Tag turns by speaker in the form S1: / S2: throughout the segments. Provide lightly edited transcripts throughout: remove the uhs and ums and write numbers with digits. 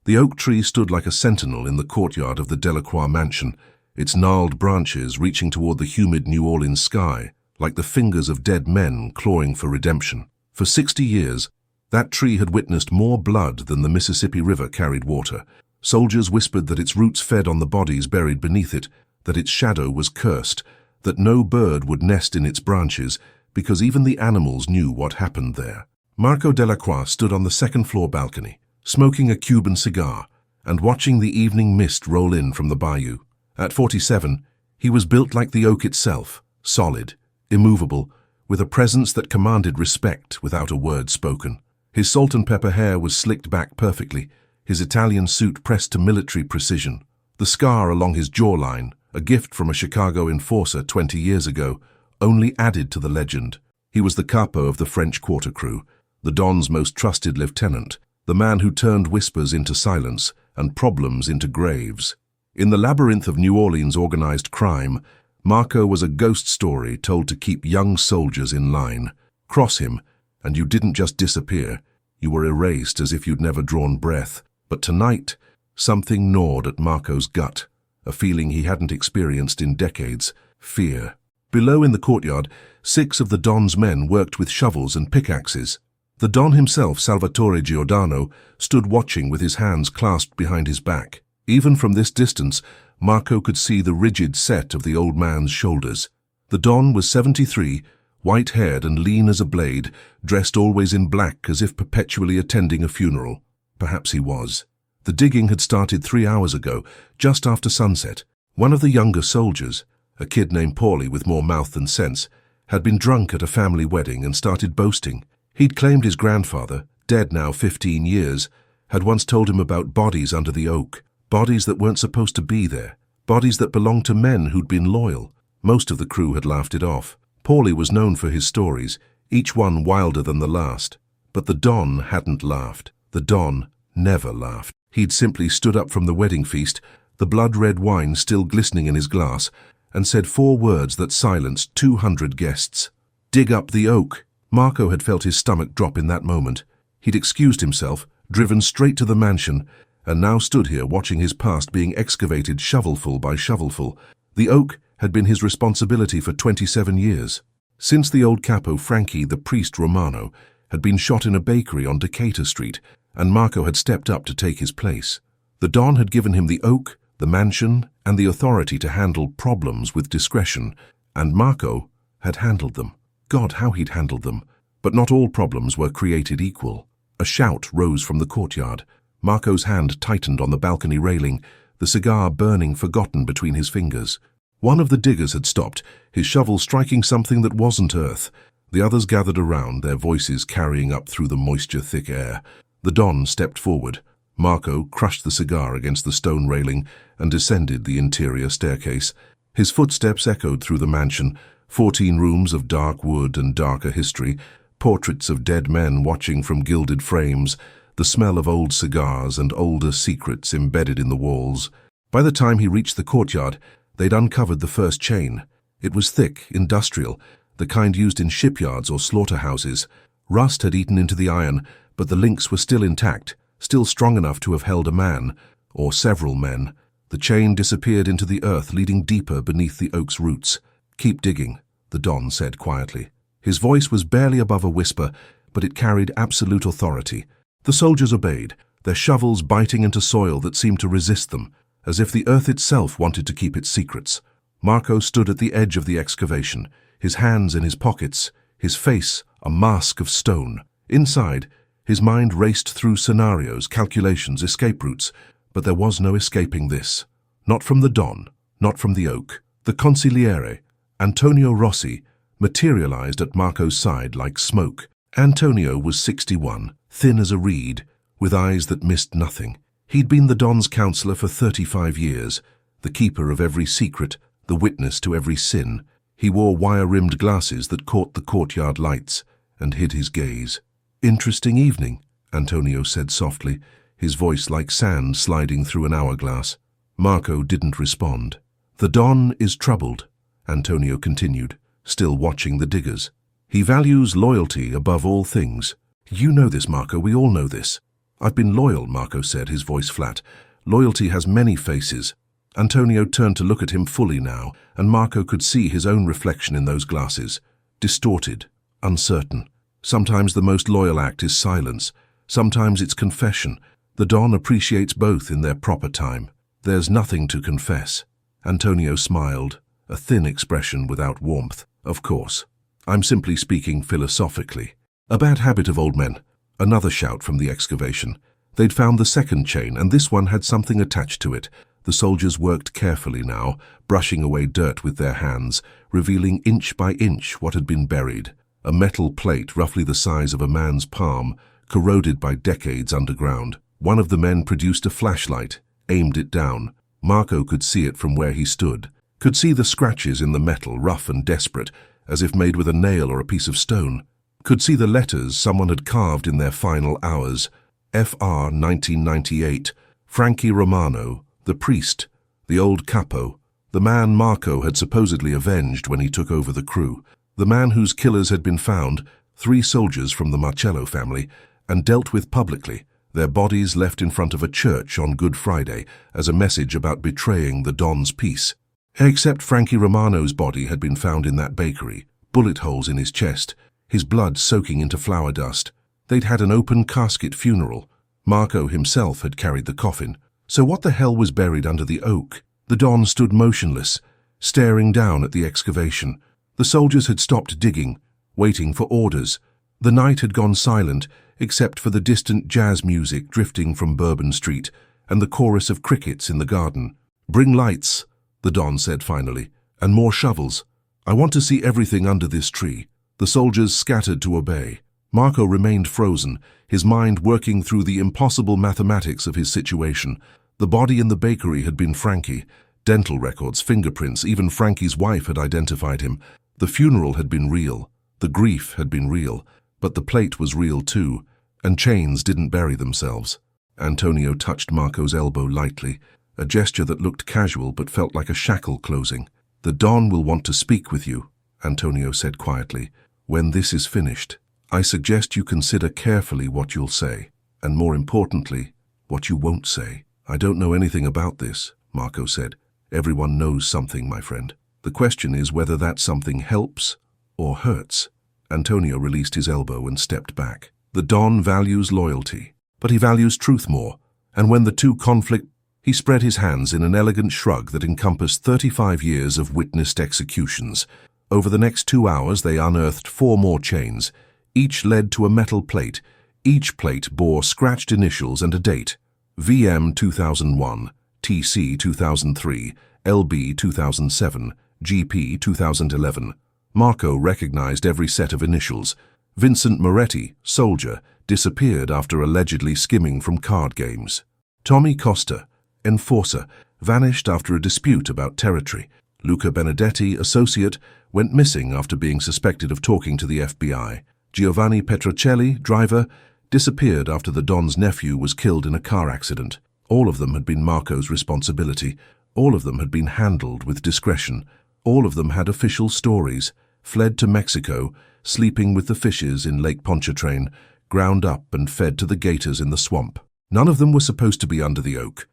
S1: The oak tree stood like a sentinel in the courtyard of the Delacroix mansion, its gnarled branches reaching toward the humid New Orleans sky, like the fingers of dead men clawing for redemption. For 60 years, that tree had witnessed more blood than the Mississippi River carried water. Soldiers whispered that its roots fed on the bodies buried beneath it, that its shadow was cursed, that no bird would nest in its branches, because even the animals knew what happened there. Marco Delacroix stood on the second-floor balcony, smoking a Cuban cigar, and watching the evening mist roll in from the bayou. At 47, he was built like the oak itself, solid, immovable, with a presence that commanded respect without a word spoken. His salt and pepper hair was slicked back perfectly, his Italian suit pressed to military precision. The scar along his jawline, a gift from a Chicago enforcer 20 years ago, only added to the legend. He was the Capo of the French quarter crew, the Don's most trusted lieutenant, the man who turned whispers into silence and problems into graves. In the labyrinth of New Orleans organized crime, Marco was a ghost story told to keep young soldiers in line. Cross him, and you didn't just disappear, you were erased as if you'd never drawn breath. But tonight, something gnawed at Marco's gut, a feeling he hadn't experienced in decades: fear. Below in the courtyard, 6 of the Don's men worked with shovels and pickaxes. The Don himself, Salvatore Giordano, stood watching with his hands clasped behind his back. Even from this distance, Marco could see the rigid set of the old man's shoulders. The Don was 73, white-haired and lean as a blade, dressed always in black as if perpetually attending a funeral. Perhaps he was. The digging had started 3 hours ago, just after sunset. One of the younger soldiers, a kid named Paulie with more mouth than sense, had been drunk at a family wedding and started boasting. He'd claimed his grandfather, dead now 15 years, had once told him about bodies under the oak, bodies that weren't supposed to be there, bodies that belonged to men who'd been loyal. Most of the crew had laughed it off. Paulie was known for his stories, each one wilder than the last. But the Don hadn't laughed. The Don never laughed. He'd simply stood up from the wedding feast, the blood-red wine still glistening in his glass, and said 4 words that silenced 200 guests. "Dig up the oak." Marco had felt his stomach drop in that moment. He'd excused himself, driven straight to the mansion, and now stood here watching his past being excavated shovelful by shovelful. The oak had been his responsibility for 27 years. Since the old Capo, Frankie, the priest Romano, had been shot in a bakery on Decatur Street, and Marco had stepped up to take his place. The Don had given him the oak, the mansion, and the authority to handle problems with discretion, and Marco had handled them. God, how he'd handled them. But not all problems were created equal. A shout rose from the courtyard. Marco's hand tightened on the balcony railing, the cigar burning forgotten between his fingers. One of the diggers had stopped, his shovel striking something that wasn't earth. The others gathered around, their voices carrying up through the moisture-thick air. The Don stepped forward. Marco crushed the cigar against the stone railing and descended the interior staircase. His footsteps echoed through the mansion, 14 rooms of dark wood and darker history, portraits of dead men watching from gilded frames, the smell of old cigars and older secrets embedded in the walls. By the time he reached the courtyard, they'd uncovered the first chain. It was thick, industrial, the kind used in shipyards or slaughterhouses. Rust had eaten into the iron, but the links were still intact, still strong enough to have held a man, or several men. The chain disappeared into the earth, leading deeper beneath the oak's roots. "Keep digging," the Don said quietly. His voice was barely above a whisper, but it carried absolute authority. The soldiers obeyed, their shovels biting into soil that seemed to resist them, as if the earth itself wanted to keep its secrets. Marco stood at the edge of the excavation, his hands in his pockets, his face a mask of stone. Inside, his mind raced through scenarios, calculations, escape routes, but there was no escaping this. Not from the Don, not from the oak. The consigliere, Antonio Rossi, materialized at Marco's side like smoke. Antonio was 61, thin as a reed, with eyes that missed nothing. He'd been the Don's counselor for 35 years, the keeper of every secret, the witness to every sin. He wore wire-rimmed glasses that caught the courtyard lights and hid his gaze. "Interesting evening," Antonio said softly, his voice like sand sliding through an hourglass. Marco didn't respond. "The Don is troubled," Antonio continued, still watching the diggers. "He values loyalty above all things. You know this, Marco, we all know this. I've been loyal, Marco said, his voice flat. Loyalty has many faces. Antonio turned to look at him fully now, and Marco could see his own reflection in those glasses. Distorted, uncertain. Sometimes the most loyal act is silence. Sometimes it's confession. The Don appreciates both in their proper time. There's nothing to confess. Antonio smiled, a thin expression without warmth. Of course. I'm simply speaking philosophically. A bad habit of old men. Another shout from the excavation. They'd found the second chain, and this one had something attached to it. The soldiers worked carefully now, brushing away dirt with their hands, revealing inch by inch what had been buried. A metal plate roughly the size of a man's palm, corroded by decades underground. One of the men produced a flashlight, aimed it down. Marco could see it from where he stood, could see the scratches in the metal, rough and desperate, as if made with a nail or a piece of stone. Could see the letters someone had carved in their final hours. Fr 1998, Frankie Romano, the priest, the old Capo, the man Marco had supposedly avenged when he took over the crew, the man whose killers had been found, 3 soldiers from the Marcello family, and dealt with publicly, their bodies left in front of a church on Good Friday as a message about betraying the Don's peace. Except Frankie Romano's body had been found in that bakery, bullet holes in his chest, his blood soaking into flour dust. They'd had an open casket funeral. Marco himself had carried the coffin. So what the hell was buried under the oak? The Don stood motionless, staring down at the excavation. The soldiers had stopped digging, waiting for orders. The night had gone silent, except for the distant jazz music drifting from Bourbon Street and the chorus of crickets in the garden. "Bring lights," the Don said finally, "and more shovels. I want to see everything under this tree." The soldiers scattered to obey. Marco remained frozen, his mind working through the impossible mathematics of his situation. The body in the bakery had been Frankie. Dental records, fingerprints, even Frankie's wife had identified him. The funeral had been real. The grief had been real. But the plate was real too, and chains didn't bury themselves. Antonio touched Marco's elbow lightly, a gesture that looked casual but felt like a shackle closing. "The Don will want to speak with you," Antonio said quietly. "When this is finished, I suggest you consider carefully what you'll say, and more importantly, what you won't say." "I don't know anything about this," Marco said. "Everyone knows something, my friend. The question is whether that something helps or hurts." Antonio released his elbow and stepped back. The Don values loyalty, but he values truth more, and when the two conflict, he spread his hands in an elegant shrug that encompassed 35 years of witnessed executions. Over the next 2 hours they unearthed 4 more chains. Each led to a metal plate. Each plate bore scratched initials and a date. VM 2001, TC 2003, LB 2007, GP 2011. Marco recognized every set of initials. Vincent Moretti, soldier, disappeared after allegedly skimming from card games. Tommy Costa, enforcer, vanished after a dispute about territory. Luca Benedetti, associate, went missing after being suspected of talking to the FBI. Giovanni Petrocelli, driver, disappeared after the Don's nephew was killed in a car accident. All of them had been Marco's responsibility. All of them had been handled with discretion. All of them had official stories, fled to Mexico, sleeping with the fishes in Lake Pontchartrain, ground up and fed to the gators in the swamp. None of them were supposed to be under the oak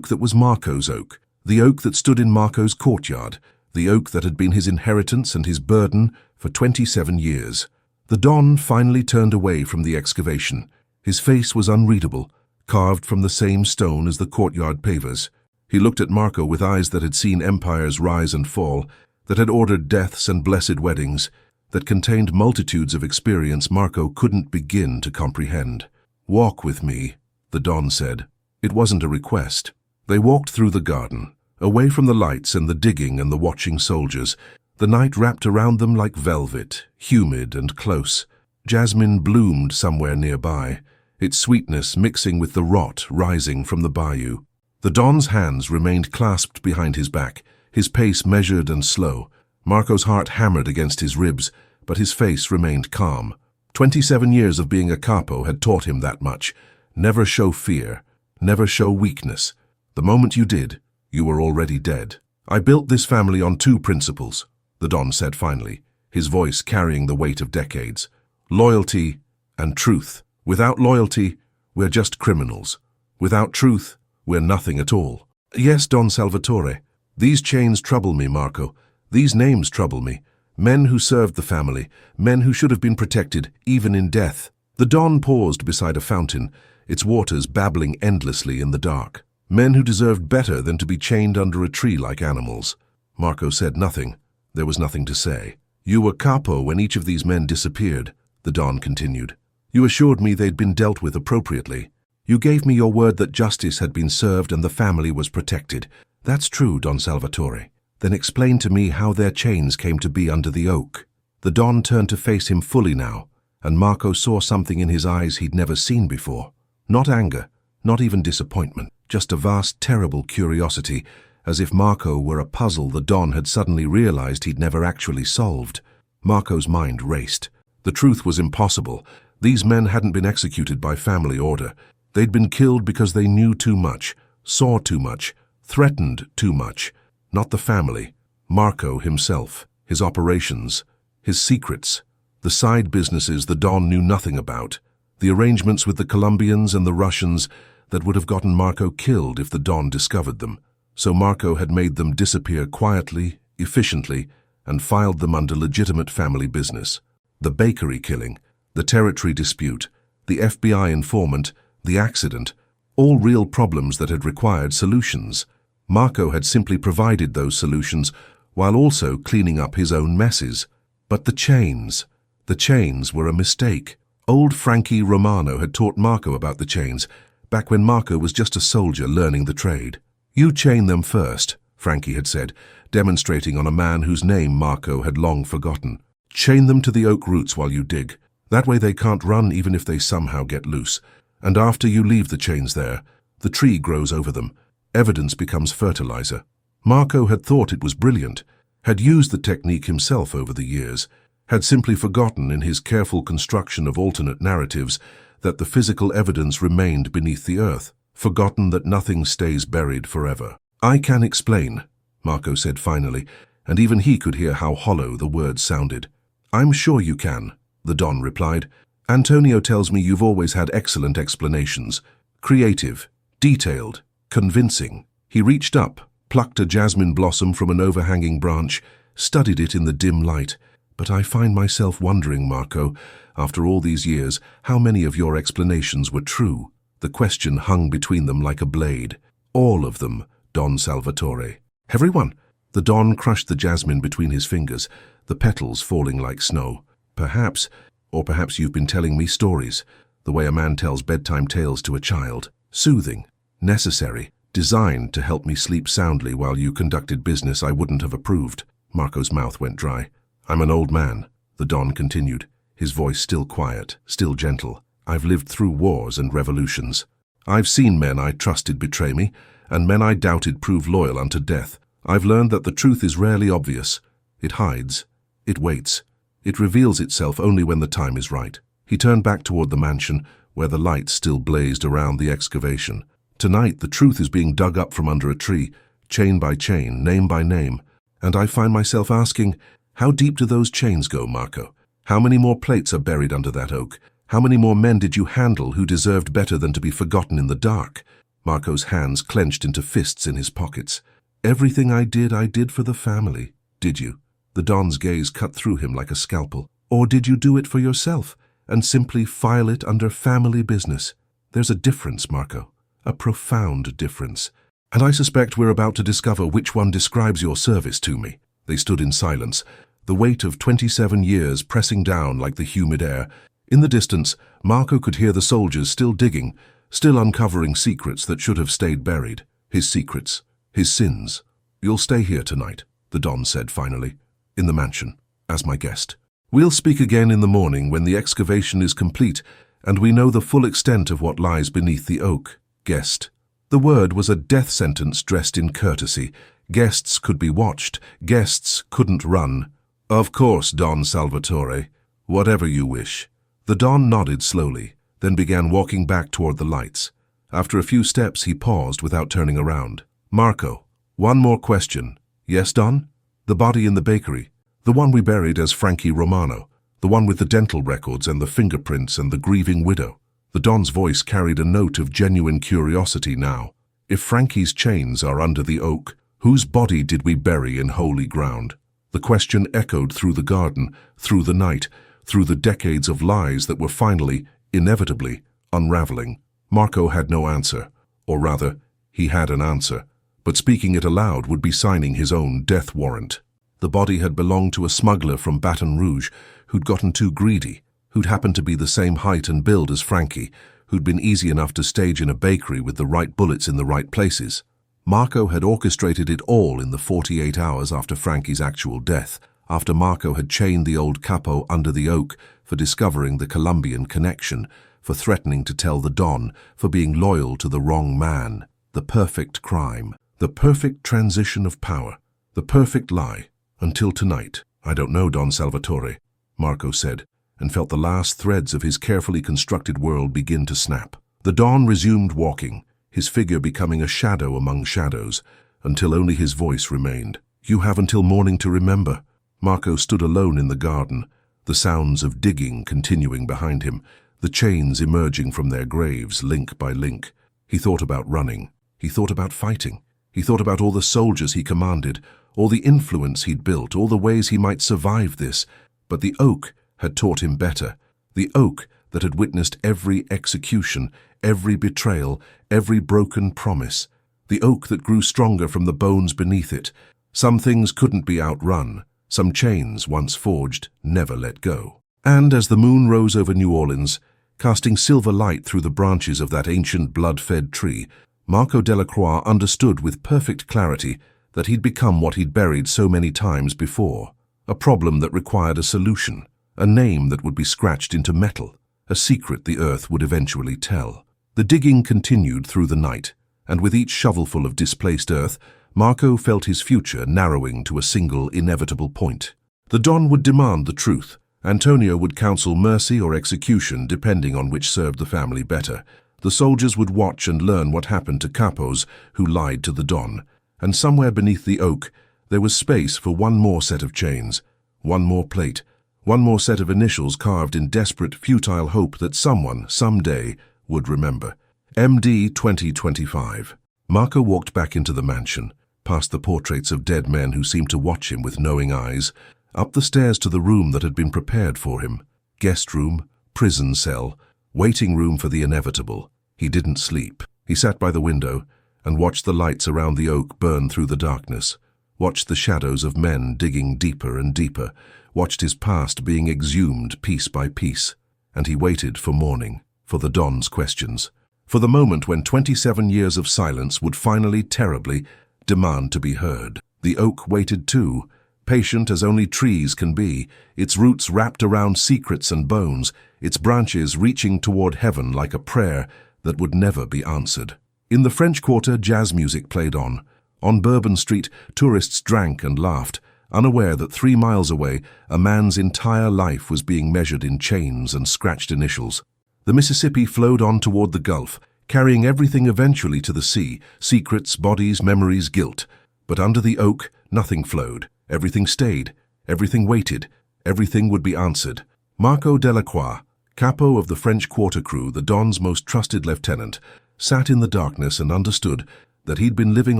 S1: that was Marco's oak, the oak that stood in Marco's courtyard, the oak that had been his inheritance and his burden for 27 years. The Don finally turned away from the excavation. His face was unreadable, carved from the same stone as the courtyard pavers. He looked at Marco with eyes that had seen empires rise and fall, that had ordered deaths and blessed weddings, that contained multitudes of experience Marco couldn't begin to comprehend. "Walk with me," the Don said. It wasn't a request. They walked through the garden, away from the lights and the digging and the watching soldiers. The night wrapped around them like velvet, humid and close. Jasmine bloomed somewhere nearby, its sweetness mixing with the rot rising from the bayou. The Don's hands remained clasped behind his back, his pace measured and slow. Marco's heart hammered against his ribs, but his face remained calm. 27 years of being a capo had taught him that much. Never show fear, never show weakness. The moment you did, you were already dead. "I built this family on 2 principles, the Don said finally, his voice carrying the weight of decades. Loyalty and truth. Without loyalty, We're just criminals. Without truth, we're nothing at all. Yes, Don Salvatore. These chains trouble me, Marco. These names trouble me. Men who served the family, men who should have been protected, even in death. The Don paused beside a fountain, its waters babbling endlessly in the dark. Men who deserved better than to be chained under a tree like animals. Marco said nothing. There was nothing to say. You were Capo when each of these men disappeared, the Don continued. You assured me they'd been dealt with appropriately. You gave me your word that justice had been served and the family was protected. That's true, Don Salvatore. Then explain to me how their chains came to be under the oak. The Don turned to face him fully now, and Marco saw something in his eyes he'd never seen before. Not anger, not even disappointment, just a vast, terrible curiosity, as if Marco were a puzzle the Don had suddenly realized he'd never actually solved. Marco's mind raced. The truth was impossible. These men hadn't been executed by family order. They'd been killed because they knew too much, saw too much, threatened too much. Not the family. Marco himself, his operations, his secrets, the side businesses the Don knew nothing about, the arrangements with the Colombians and the Russians that would have gotten Marco killed if the Don discovered them. So Marco had made them disappear quietly, efficiently, and filed them under legitimate family business. The bakery killing, the territory dispute, the FBI informant, the accident, all real problems that had required solutions. Marco had simply provided those solutions while also cleaning up his own messes. But the chains were a mistake. Old Frankie Romano had taught Marco about the chains, back when Marco was just a soldier learning the trade. You chain them first, Frankie had said, demonstrating on a man whose name Marco had long forgotten. Chain them to the oak roots while you dig. That way they can't run even if they somehow get loose. And after you leave the chains there, the tree grows over them. Evidence becomes fertilizer. Marco had thought it was brilliant, had used the technique himself over the years, had simply forgotten in his careful construction of alternate narratives that the physical evidence remained beneath the earth, forgotten that nothing stays buried forever. I can explain, Marco said finally, and even he could hear how hollow the words sounded. I'm sure you can, the Don replied. Antonio tells me you've always had excellent explanations. Creative, detailed, convincing. He reached up, plucked a jasmine blossom from an overhanging branch, studied it in the dim light. But I find myself wondering, Marco, after all these years, how many of your explanations were true. The question hung between them like a blade. All of them, Don Salvatore. Everyone. The Don crushed the jasmine between his fingers, the petals falling like snow. Perhaps, or perhaps you've been telling me stories, the way a man tells bedtime tales to a child. Soothing, necessary, designed to help me sleep soundly while you conducted business I wouldn't have approved. Marco's mouth went dry. I'm an old man, the Don continued, his voice still quiet, still gentle. I've lived through wars and revolutions. I've seen men I trusted betray me, and men I doubted prove loyal unto death. I've learned that the truth is rarely obvious. It hides. It waits. It reveals itself only when the time is right. He turned back toward the mansion, where the lights still blazed around the excavation. Tonight, the truth is being dug up from under a tree, chain by chain, name by name. And I find myself asking, how deep do those chains go, Marco? How many more plates are buried under that oak? How many more men did you handle who deserved better than to be forgotten in the dark? Marco's hands clenched into fists in his pockets. Everything I did for the family. Did you? The Don's gaze cut through him like a scalpel. Or did you do it for yourself and simply file it under family business? There's a difference, Marco. A profound difference. And I suspect we're about to discover which one describes your service to me. They stood in silence, the weight of 27 years pressing down like the humid air. In the distance, Marco could hear the soldiers still digging, still uncovering secrets that should have stayed buried. His secrets, his sins. You'll stay here tonight, the Don said finally, in the mansion, as my guest. We'll speak again in the morning when the excavation is complete and we know the full extent of what lies beneath the oak. Guest. The word was a death sentence dressed in courtesy. Guests could be watched. Guests couldn't run. Of course, Don Salvatore. Whatever you wish. The Don nodded slowly, then began walking back toward the lights. After a few steps, he paused without turning around. Marco, one more question. Yes, Don? The body in the bakery. The one we buried as Frankie Romano. The one with the dental records and the fingerprints and the grieving widow. The Don's voice carried a note of genuine curiosity now. "If Frankie's chains are under the oak, whose body did we bury in holy ground?" The question echoed through the garden, through the night, through the decades of lies that were finally, inevitably, unraveling. Marco had no answer, or rather, he had an answer, but speaking it aloud would be signing his own death warrant. The body had belonged to a smuggler from Baton Rouge who'd gotten too greedy, who'd happened to be the same height and build as Frankie, who'd been easy enough to stage in a bakery with the right bullets in the right places. Marco had orchestrated it all in the 48 hours after Frankie's actual death, after Marco had chained the old Capo under the oak for discovering the Colombian connection, for threatening to tell the Don, for being loyal to the wrong man. The perfect crime, the perfect transition of power, the perfect lie. Until tonight. "I don't know, Don Salvatore," Marco said, and felt the last threads of his carefully constructed world begin to snap. The Don resumed walking, his figure becoming a shadow among shadows, until only his voice remained. "You have until morning to remember." Marco stood alone in the garden, the sounds of digging continuing behind him, the chains emerging from their graves link by link. He thought about running. He thought about fighting. He thought about all the soldiers he commanded, all the influence he'd built, all the ways he might survive this. But the oak had taught him better. The oak that had witnessed every execution, every betrayal, every broken promise. The oak that grew stronger from the bones beneath it. Some things couldn't be outrun. Some chains, once forged, never let go. And as the moon rose over New Orleans, casting silver light through the branches of that ancient blood-fed tree, Marco Delacroix understood with perfect clarity that he'd become what he'd buried so many times before. A problem that required a solution, a name that would be scratched into metal, a secret the earth would eventually tell. The digging continued through the night, and with each shovelful of displaced earth, Marco felt his future narrowing to a single inevitable point. The Don would demand the truth. Antonio would counsel mercy or execution depending on which served the family better. The soldiers would watch and learn what happened to capos who lied to the Don. And somewhere beneath the oak, there was space for one more set of chains, one more plate, one more set of initials carved in desperate, futile hope that someone, someday, would remember. MD 2025. Marco walked back into the mansion, past the portraits of dead men who seemed to watch him with knowing eyes, up the stairs to the room that had been prepared for him. Guest room, prison cell, waiting room for the inevitable. He didn't sleep. He sat by the window and watched the lights around the oak burn through the darkness, watched the shadows of men digging deeper and deeper, watched his past being exhumed piece by piece, and he waited for morning, for the Don's questions, for the moment when 27 years of silence would finally, terribly, demand to be heard. The oak waited too, patient as only trees can be, its roots wrapped around secrets and bones, its branches reaching toward heaven like a prayer that would never be answered. In the French Quarter, jazz music played on. On Bourbon Street, tourists drank and laughed, unaware that 3 miles away, a man's entire life was being measured in chains and scratched initials. The Mississippi flowed on toward the Gulf, carrying everything eventually to the sea, secrets, bodies, memories, guilt. But under the oak, nothing flowed. Everything stayed. Everything waited. Everything would be answered. Marco Delacroix, Capo of the French Quarter crew, the Don's most trusted lieutenant, sat in the darkness and understood that he'd been living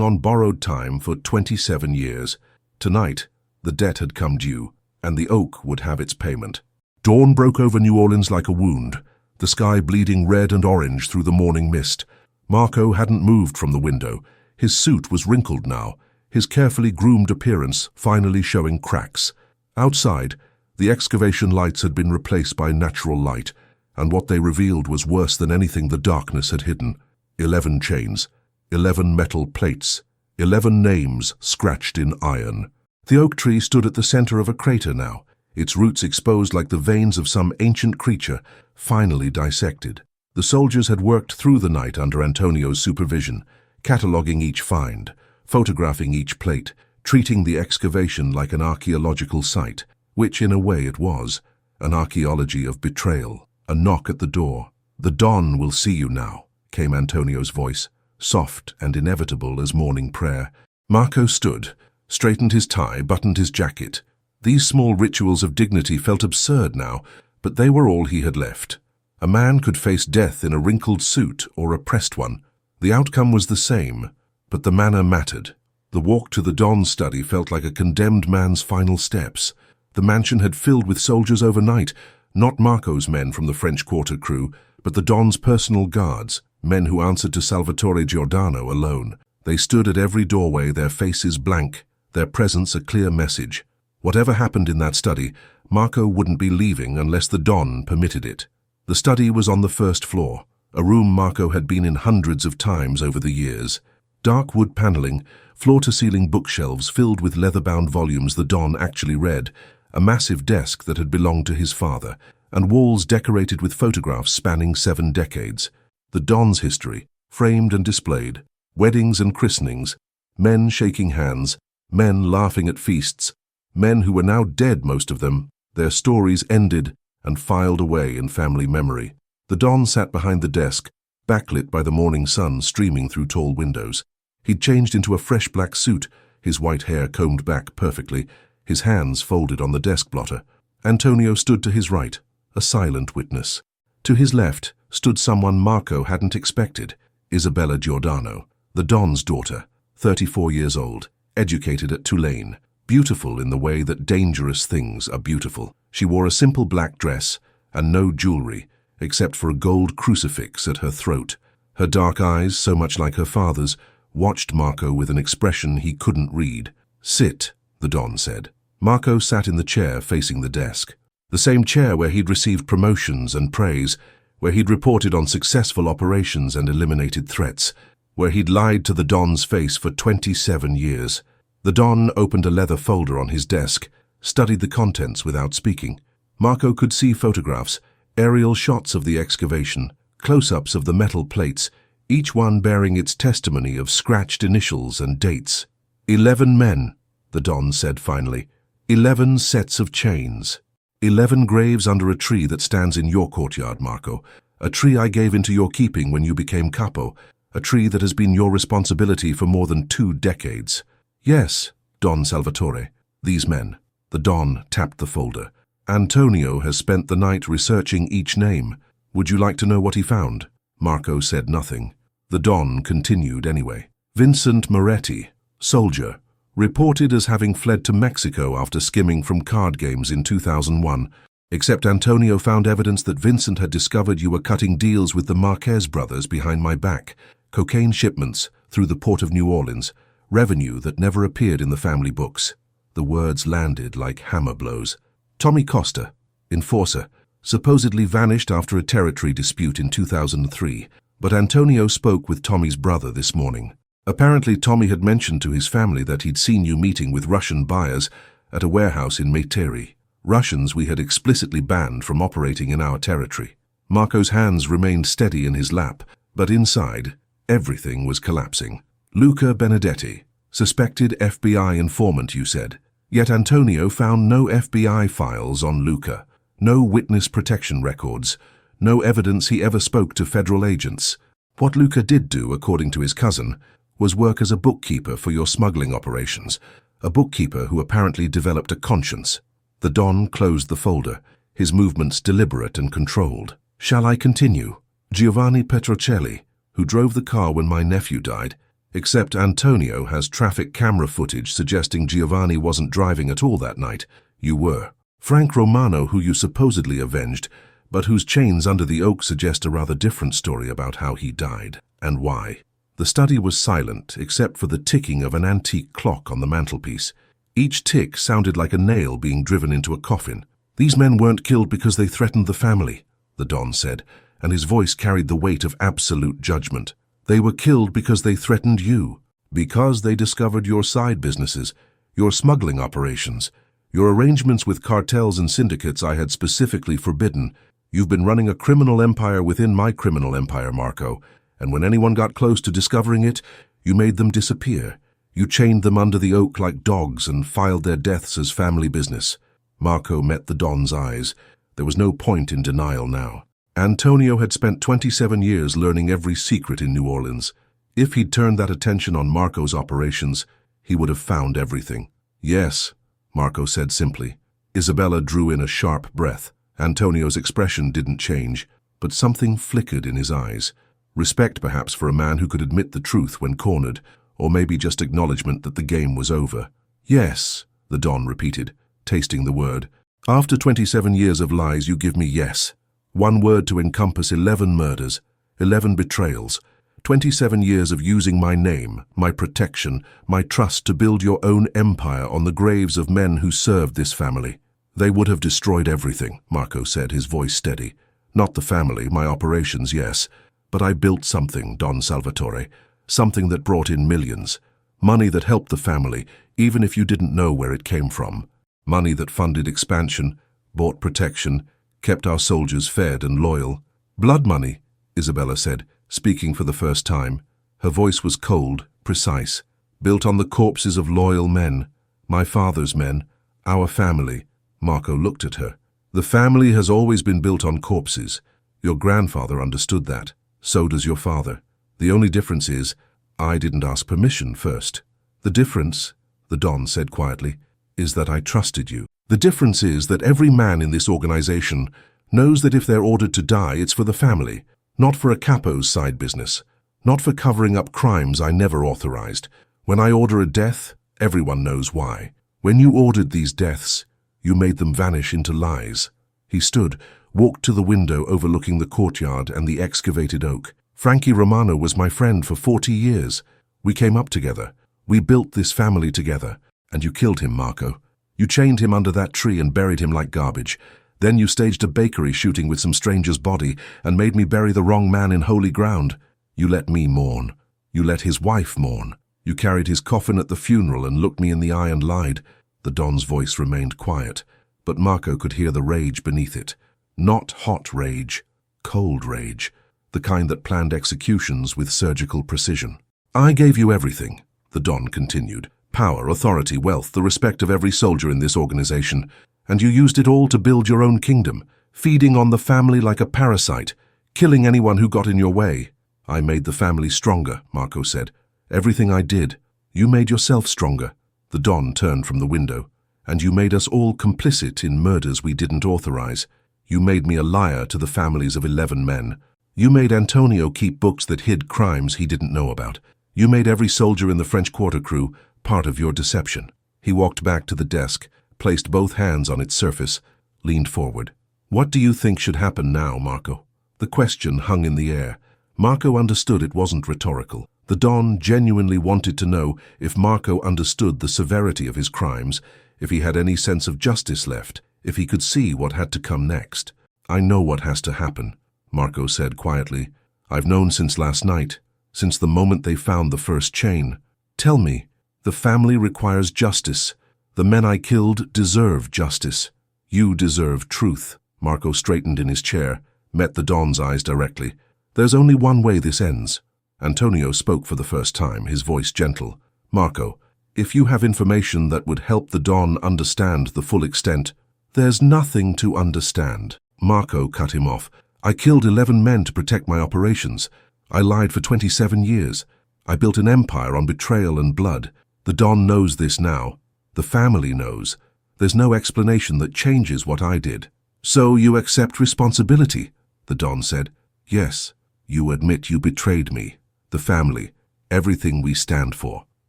S1: on borrowed time for 27 years. Tonight, the debt had come due, and the oak would have its payment. Dawn broke over New Orleans like a wound, the sky bleeding red and orange through the morning mist. Marco hadn't moved from the window. His suit was wrinkled now, his carefully groomed appearance finally showing cracks. Outside, the excavation lights had been replaced by natural light, and what they revealed was worse than anything the darkness had hidden. 11 chains, 11 metal plates, 11 names scratched in iron. The oak tree stood at the center of a crater now, its roots exposed like the veins of some ancient creature, finally dissected. The soldiers had worked through the night under Antonio's supervision, cataloging each find, photographing each plate, treating the excavation like an archaeological site, which in a way it was, an archaeology of betrayal. A knock at the door. "The Don will see you now," came Antonio's voice, soft and inevitable as morning prayer. Marco stood, straightened his tie, buttoned his jacket. These small rituals of dignity felt absurd now, but they were all he had left. A man could face death in a wrinkled suit or a pressed one. The outcome was the same, but the manner mattered. The walk to the Don's study felt like a condemned man's final steps. The mansion had filled with soldiers overnight, not Marco's men from the French Quarter crew, but the Don's personal guards, men who answered to Salvatore Giordano alone. They stood at every doorway, their faces blank, their presence a clear message. Whatever happened in that study, Marco wouldn't be leaving unless the Don permitted it. The study was on the first floor, a room Marco had been in hundreds of times over the years. Dark wood paneling, floor-to-ceiling bookshelves filled with leather-bound volumes the Don actually read, a massive desk that had belonged to his father, and walls decorated with photographs spanning 7 decades. The Don's history, framed and displayed, weddings and christenings, men shaking hands, men laughing at feasts, men who were now dead, most of them, their stories ended and filed away in family memory. The Don sat behind the desk, backlit by the morning sun streaming through tall windows. He'd changed into a fresh black suit, his white hair combed back perfectly, his hands folded on the desk blotter. Antonio stood to his right, a silent witness. To his left stood someone Marco hadn't expected, Isabella Giordano, the Don's daughter, 34 years old, educated at Tulane, beautiful in the way that dangerous things are beautiful. She wore a simple black dress and no jewelry, except for a gold crucifix at her throat. Her dark eyes, so much like her father's, watched Marco with an expression he couldn't read. "Sit," the Don said. Marco sat in the chair facing the desk. The same chair where he'd received promotions and praise, where he'd reported on successful operations and eliminated threats, where he'd lied to the Don's face for 27 years. The Don opened a leather folder on his desk, studied the contents without speaking. Marco could see photographs, aerial shots of the excavation, close-ups of the metal plates, each one bearing its testimony of scratched initials and dates. 11 men, the Don said finally. 11 sets of chains. 11 graves under a tree that stands in your courtyard, Marco. A tree I gave into your keeping when you became Capo. A tree that has been your responsibility for more than 2 decades. Yes, Don Salvatore. These men. The Don tapped the folder. Antonio has spent the night researching each name. Would you like to know what he found? Marco said nothing. The Don continued anyway. Vincent Moretti, soldier, reported as having fled to Mexico after skimming from card games in 2001, except Antonio found evidence that Vincent had discovered you were cutting deals with the Marquez brothers behind my back, cocaine shipments through the port of New Orleans, revenue that never appeared in the family books. The words landed like hammer blows. Tommy Costa, enforcer, supposedly vanished after a territory dispute in 2003, but Antonio spoke with Tommy's brother this morning. Apparently Tommy had mentioned to his family that he'd seen you meeting with Russian buyers at a warehouse in Metairie. Russians we had explicitly banned from operating in our territory. Marco's hands remained steady in his lap, but inside, everything was collapsing. Luca Benedetti, suspected FBI informant, you said. Yet Antonio found no FBI files on Luca, no witness protection records, no evidence he ever spoke to federal agents. What Luca did do, according to his cousin, was work as a bookkeeper for your smuggling operations, a bookkeeper who apparently developed a conscience. The Don closed the folder, his movements deliberate and controlled. Shall I continue? Giovanni Petrocelli, who drove the car when my nephew died, except Antonio has traffic camera footage suggesting Giovanni wasn't driving at all that night. You were. Frank Romano, who you supposedly avenged, but whose chains under the oak suggest a rather different story about how he died and why. The study was silent except for the ticking of an antique clock on the mantelpiece. Each tick sounded like a nail being driven into a coffin. These men weren't killed because they threatened the family, the Don said, and his voice carried the weight of absolute judgment. They were killed because they threatened you, because they discovered your side businesses, your smuggling operations, your arrangements with cartels and syndicates I had specifically forbidden. You've been running a criminal empire within my criminal empire, Marco, and when anyone got close to discovering it, you made them disappear. You chained them under the oak like dogs and filed their deaths as family business. Marco met the Don's eyes. There was no point in denial now. Antonio had spent 27 years learning every secret in New Orleans. If he'd turned that attention on Marco's operations, he would have found everything. Yes, Marco said simply. Isabella drew in a sharp breath. Antonio's expression didn't change. but something flickered in his eyes. Respect, perhaps, for a man who could admit the truth when cornered, or maybe just acknowledgement that the game was over. "Yes," the Don repeated, tasting the word. "After 27 years of lies, you give me yes. One word to encompass 11 murders, 11 betrayals, 27 years of using my name, my protection, my trust to build your own empire on the graves of men who served this family." "They would have destroyed everything," Marco said, his voice steady. "Not the family, my operations, yes. But I built something, Don Salvatore, something that brought in millions. Money that helped the family, even if you didn't know where it came from. Money that funded expansion, bought protection, kept our soldiers fed and loyal." "Blood money," Isabella said, speaking for the first time. Her voice was cold, precise, built on the corpses of loyal men. "My father's men, our family." Marco looked at her. "The family has always been built on corpses. Your grandfather understood that. So does your father. The only difference is, I didn't ask permission first." "The difference," the Don said quietly, "is that I trusted you. The difference is that every man in this organization knows that if they're ordered to die, it's for the family, not for a Capo's side business, not for covering up crimes I never authorized. When I order a death, everyone knows why. When you ordered these deaths, you made them vanish into lies." He stood, walked to the window overlooking the courtyard and the excavated oak. "Frankie Romano was my friend for 40 years. We came up together. We built this family together. And you killed him, Marco. You chained him under that tree and buried him like garbage. Then you staged a bakery shooting with some stranger's body and made me bury the wrong man in holy ground. You let me mourn. You let his wife mourn. You carried his coffin at the funeral and looked me in the eye and lied." The Don's voice remained quiet, but Marco could hear the rage beneath it. Not hot rage, cold rage, the kind that planned executions with surgical precision. "I gave you everything," the Don continued. "Power, authority, wealth, the respect of every soldier in this organization. And you used it all to build your own kingdom, feeding on the family like a parasite, killing anyone who got in your way." "I made the family stronger," Marco said. "Everything I did. You made yourself stronger." The Don turned from the window. "And you made us all complicit in murders we didn't authorize. You made me a liar to the families of 11 men. You made Antonio keep books that hid crimes he didn't know about. You made every soldier in the French Quarter crew part of your deception." He walked back to the desk, placed both hands on its surface, leaned forward. "What do you think should happen now, Marco?" The question hung in the air. Marco understood it wasn't rhetorical. The Don genuinely wanted to know if Marco understood the severity of his crimes, if he had any sense of justice left, if he could see what had to come next. "I know what has to happen," Marco said quietly. "I've known since last night, since the moment they found the first chain. Tell me, the family requires justice. The men I killed deserve justice. You deserve truth." Marco straightened in his chair, met the Don's eyes directly. "There's only one way this ends." Antonio spoke for the first time, his voice gentle. "Marco, if you have information that would help the Don understand the full extent—" "There's nothing to understand." Marco cut him off. "I killed 11 men to protect my operations. I lied for 27 years. I built an empire on betrayal and blood. The Don knows this now. The family knows. There's no explanation that changes what I did." "So you accept responsibility?" the Don said. "Yes. You admit you betrayed me, the family, everything we stand for.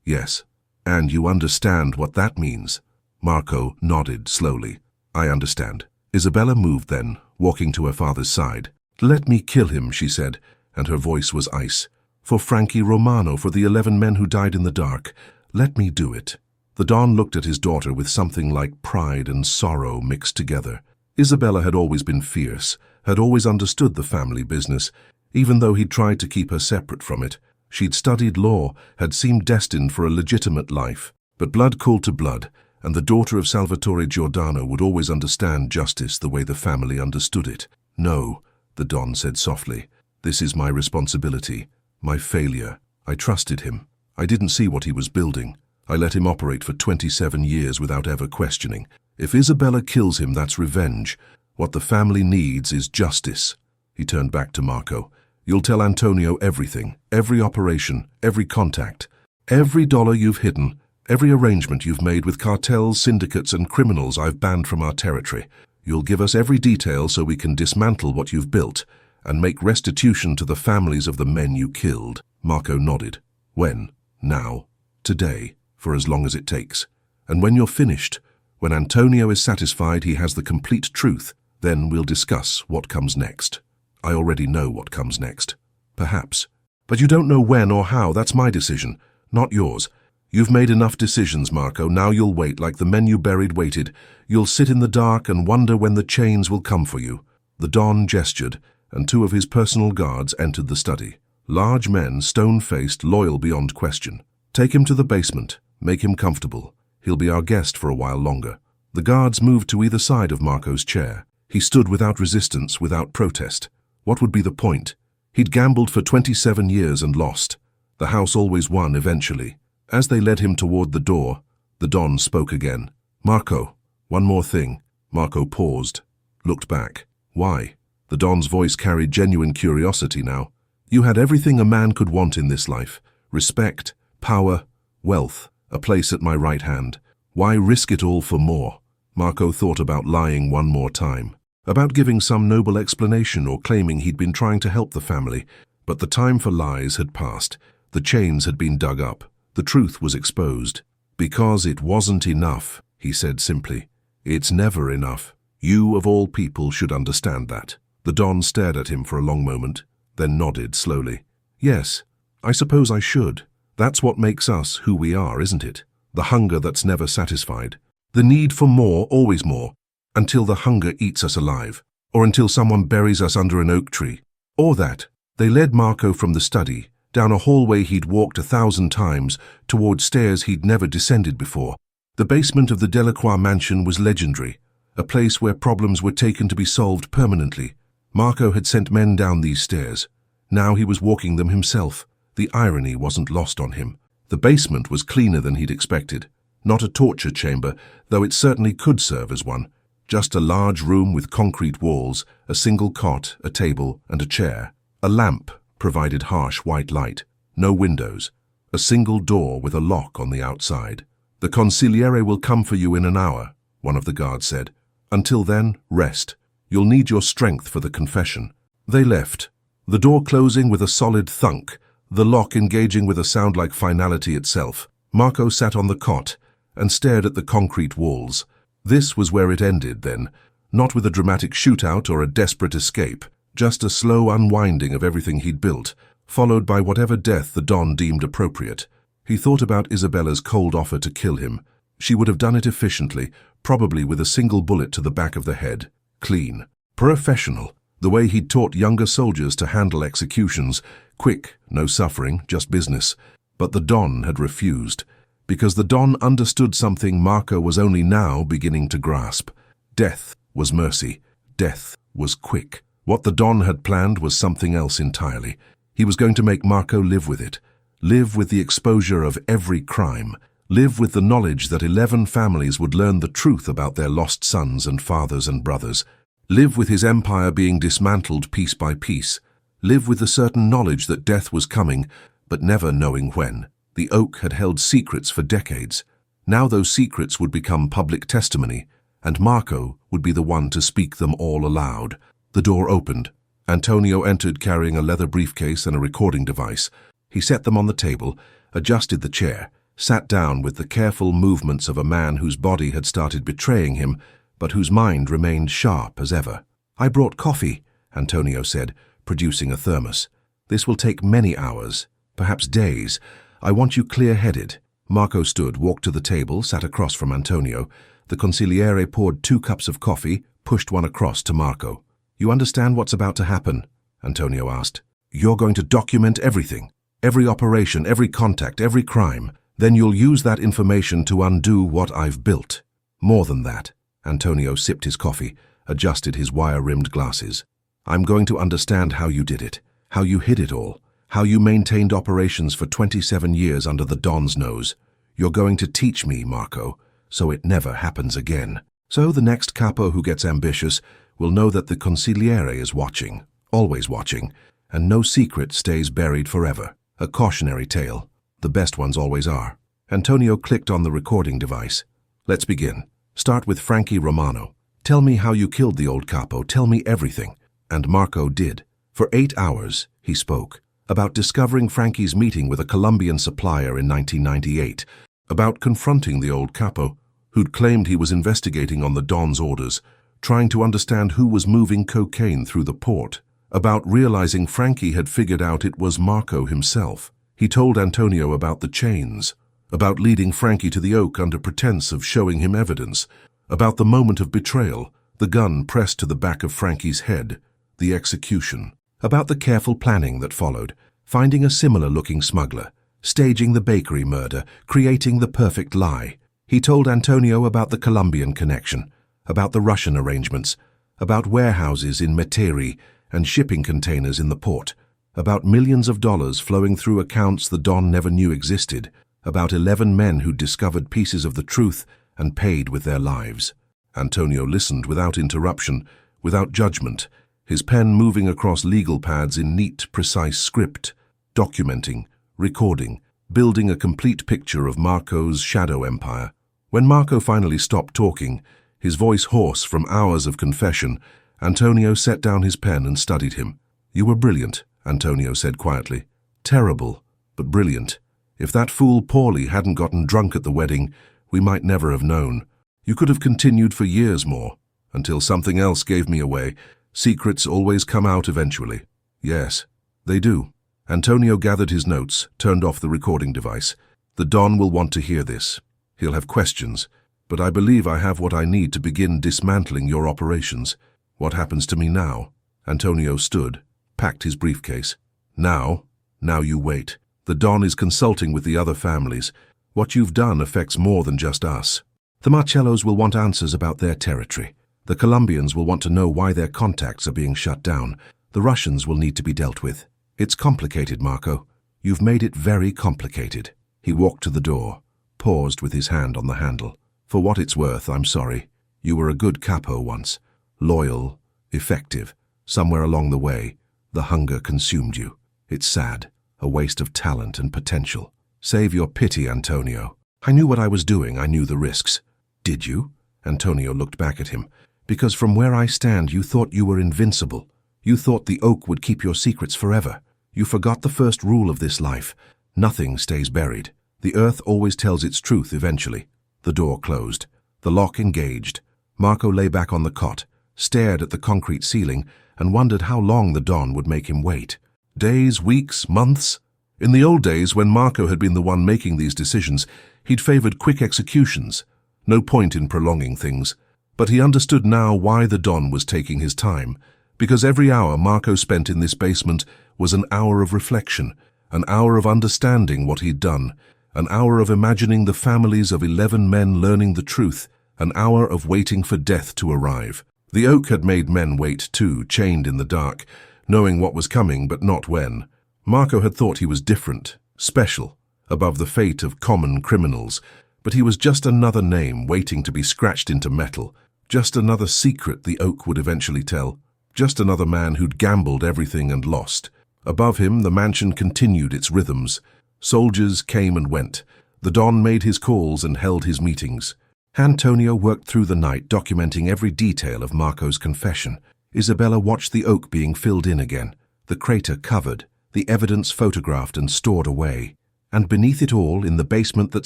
S1: Yes. And you understand what that means?" Marco nodded slowly. "I understand." Isabella moved then, walking to her father's side. "Let me kill him," she said, and her voice was ice. "For Frankie Romano, for the 11 men who died in the dark. Let me do it." The Don looked at his daughter with something like pride and sorrow mixed together. Isabella had always been fierce, had always understood the family business, even though he'd tried to keep her separate from it. She'd studied law, had seemed destined for a legitimate life. But blood called to blood, and the daughter of Salvatore Giordano would always understand justice the way the family understood it. "No," the Don said softly. "This is my responsibility, my failure. I trusted him. I didn't see what he was building. I let him operate for 27 years without ever questioning. If Isabella kills him, that's revenge. What the family needs is justice." He turned back to Marco. "You'll tell Antonio everything, every operation, every contact, every dollar you've hidden, every arrangement you've made with cartels, syndicates, and criminals I've banned from our territory. You'll give us every detail so we can dismantle what you've built, and make restitution to the families of the men you killed. Marco nodded. When? Now. Today. For as long as it takes. And when you're finished, when Antonio is satisfied he has the complete truth, then we'll discuss what comes next. I already know what comes next. Perhaps. But you don't know when or how. That's my decision, not yours. You've made enough decisions, Marco. Now you'll wait like the men you buried waited. You'll sit in the dark and wonder when the chains will come for you. The Don gestured, and 2 of his personal guards entered the study. Large men, stone-faced, loyal beyond question. Take him to the basement. Make him comfortable. He'll be our guest for a while longer. The guards moved to either side of Marco's chair. He stood without resistance, without protest. What would be the point? He'd gambled for 27 years and lost. The house always won eventually. As they led him toward the door, the Don spoke again. Marco, one more thing. Marco paused, looked back. Why? The Don's voice carried genuine curiosity now. You had everything a man could want in this life. Respect, power, wealth, a place at my right hand. Why risk it all for more? Marco thought about lying one more time, about giving some noble explanation or claiming he'd been trying to help the family. But the time for lies had passed. The chains had been dug up. The truth was exposed. Because it wasn't enough, he said simply. It's never enough. You, of all people, should understand that. The Don stared at him for a long moment, then nodded slowly. Yes, I suppose I should. That's what makes us who we are, isn't it? The hunger that's never satisfied. The need for more, always more, until the hunger eats us alive, or until someone buries us under an oak tree. Or that. They led Marco from the study, down a hallway he'd walked 1,000 times, toward stairs he'd never descended before. The basement of the Delacroix mansion was legendary, a place where problems were taken to be solved permanently. Marco had sent men down these stairs. Now he was walking them himself. The irony wasn't lost on him. The basement was cleaner than he'd expected. Not a torture chamber, though it certainly could serve as one. Just a large room with concrete walls, a single cot, a table, and a chair. A lamp provided harsh white light. No windows. A single door with a lock on the outside. The consigliere will come for you in an hour, one of the guards said. Until then, rest. You'll need your strength for the confession. They left, the door closing with a solid thunk, the lock engaging with a sound like finality itself. Marco sat on the cot and stared at the concrete walls. This was where it ended, then, not with a dramatic shootout or a desperate escape, just a slow unwinding of everything he'd built, followed by whatever death the Don deemed appropriate. He thought about Isabella's cold offer to kill him. She would have done it efficiently, probably with a single bullet to the back of the head. Clean. Professional. The way he'd taught younger soldiers to handle executions. Quick, no suffering, just business. But the Don had refused. Because the Don understood something Marco was only now beginning to grasp. Death was mercy. Death was quick. What the Don had planned was something else entirely. He was going to make Marco live with it. Live with the exposure of every crime. Live with the knowledge that 11 families would learn the truth about their lost sons and fathers and brothers. Live with his empire being dismantled piece by piece. Live with the certain knowledge that death was coming, but never knowing when. The oak had held secrets for decades. Now those secrets would become public testimony, and Marco would be the one to speak them all aloud. The door opened. Antonio entered carrying a leather briefcase and a recording device. He set them on the table, adjusted the chair, sat down with the careful movements of a man whose body had started betraying him, but whose mind remained sharp as ever. I brought coffee, Antonio said, producing a thermos. This will take many hours, perhaps days. I want you clear-headed. Marco stood, walked to the table, sat across from Antonio. The consigliere poured 2 cups of coffee, pushed one across to Marco. You understand what's about to happen? Antonio asked. You're going to document everything. Every operation, every contact, every crime. Then you'll use that information to undo what I've built. More than that. Antonio sipped his coffee, adjusted his wire-rimmed glasses. I'm going to understand how you did it, how you hid it all, how you maintained operations for 27 years under the Don's nose. You're going to teach me, Marco, so it never happens again. So the next capo who gets ambitious will know that the consigliere is watching, always watching, and no secret stays buried forever. A cautionary tale. The best ones always are. Antonio clicked on the recording device. Let's begin. Start with Frankie Romano. Tell me how you killed the old capo. Tell me everything. And Marco did. For 8 hours, he spoke, about discovering Frankie's meeting with a Colombian supplier in 1998, about confronting the old Capo, who'd claimed he was investigating on the Don's orders, trying to understand who was moving cocaine through the port, about realizing Frankie had figured out it was Marco himself. He told Antonio about the chains, about leading Frankie to the oak under pretense of showing him evidence, about the moment of betrayal, the gun pressed to the back of Frankie's head, the execution, about the careful planning that followed, finding a similar-looking smuggler, staging the bakery murder, creating the perfect lie. He told Antonio about the Colombian connection, about the Russian arrangements, about warehouses in Metairie and shipping containers in the port, about millions of dollars flowing through accounts the Don never knew existed, about 11 men who discovered pieces of the truth and paid with their lives. Antonio listened without interruption, without judgment, his pen moving across legal pads in neat, precise script, documenting, recording, building a complete picture of Marco's shadow empire. When Marco finally stopped talking, his voice hoarse from hours of confession, Antonio set down his pen and studied him. "You were brilliant," Antonio said quietly. "Terrible, but brilliant. If that fool Paulie hadn't gotten drunk at the wedding, we might never have known. You could have continued for years more, until something else gave me away. Secrets always come out eventually." "Yes, they do." Antonio gathered his notes, turned off the recording device. "The Don will want to hear this. He'll have questions, but I believe I have what I need to begin dismantling your operations. What happens to me now?" Antonio stood, packed his briefcase. Now you wait. The Don is consulting with the other families. What you've done affects more than just us. The Marcellos will want answers about their territory. The Colombians will want to know why their contacts are being shut down. The Russians will need to be dealt with. It's complicated, Marco. You've made it very complicated. He walked to the door, paused with his hand on the handle. "For what it's worth, I'm sorry. You were a good capo once. Loyal, effective. Somewhere along the way, the hunger consumed you. It's sad, a waste of talent and potential. Save your pity, Antonio. I knew what I was doing, I knew the risks." "Did you?" Antonio looked back at him. "Because from where I stand, you thought you were invincible. You thought the oak would keep your secrets forever. You forgot the first rule of this life. Nothing stays buried. The earth always tells its truth eventually." The door closed. The lock engaged. Marco lay back on the cot, stared at the concrete ceiling, and wondered how long the Don would make him wait. Days, weeks, months? In the old days, when Marco had been the one making these decisions, he'd favored quick executions. No point in prolonging things. But he understood now why the Don was taking his time, because every hour Marco spent in this basement was an hour of reflection, an hour of understanding what he'd done, an hour of imagining the families of 11 men learning the truth, an hour of waiting for death to arrive. The oak had made men wait too, chained in the dark, knowing what was coming but not when. Marco had thought he was different, special, above the fate of common criminals, but he was just another name waiting to be scratched into metal, just another secret the oak would eventually tell, just another man who'd gambled everything and lost. Above him, the mansion continued its rhythms. Soldiers came and went. The Don made his calls and held his meetings. Antonio worked through the night documenting every detail of Marco's confession. Isabella watched the oak being filled in again, the crater covered, the evidence photographed and stored away. And beneath it all, in the basement that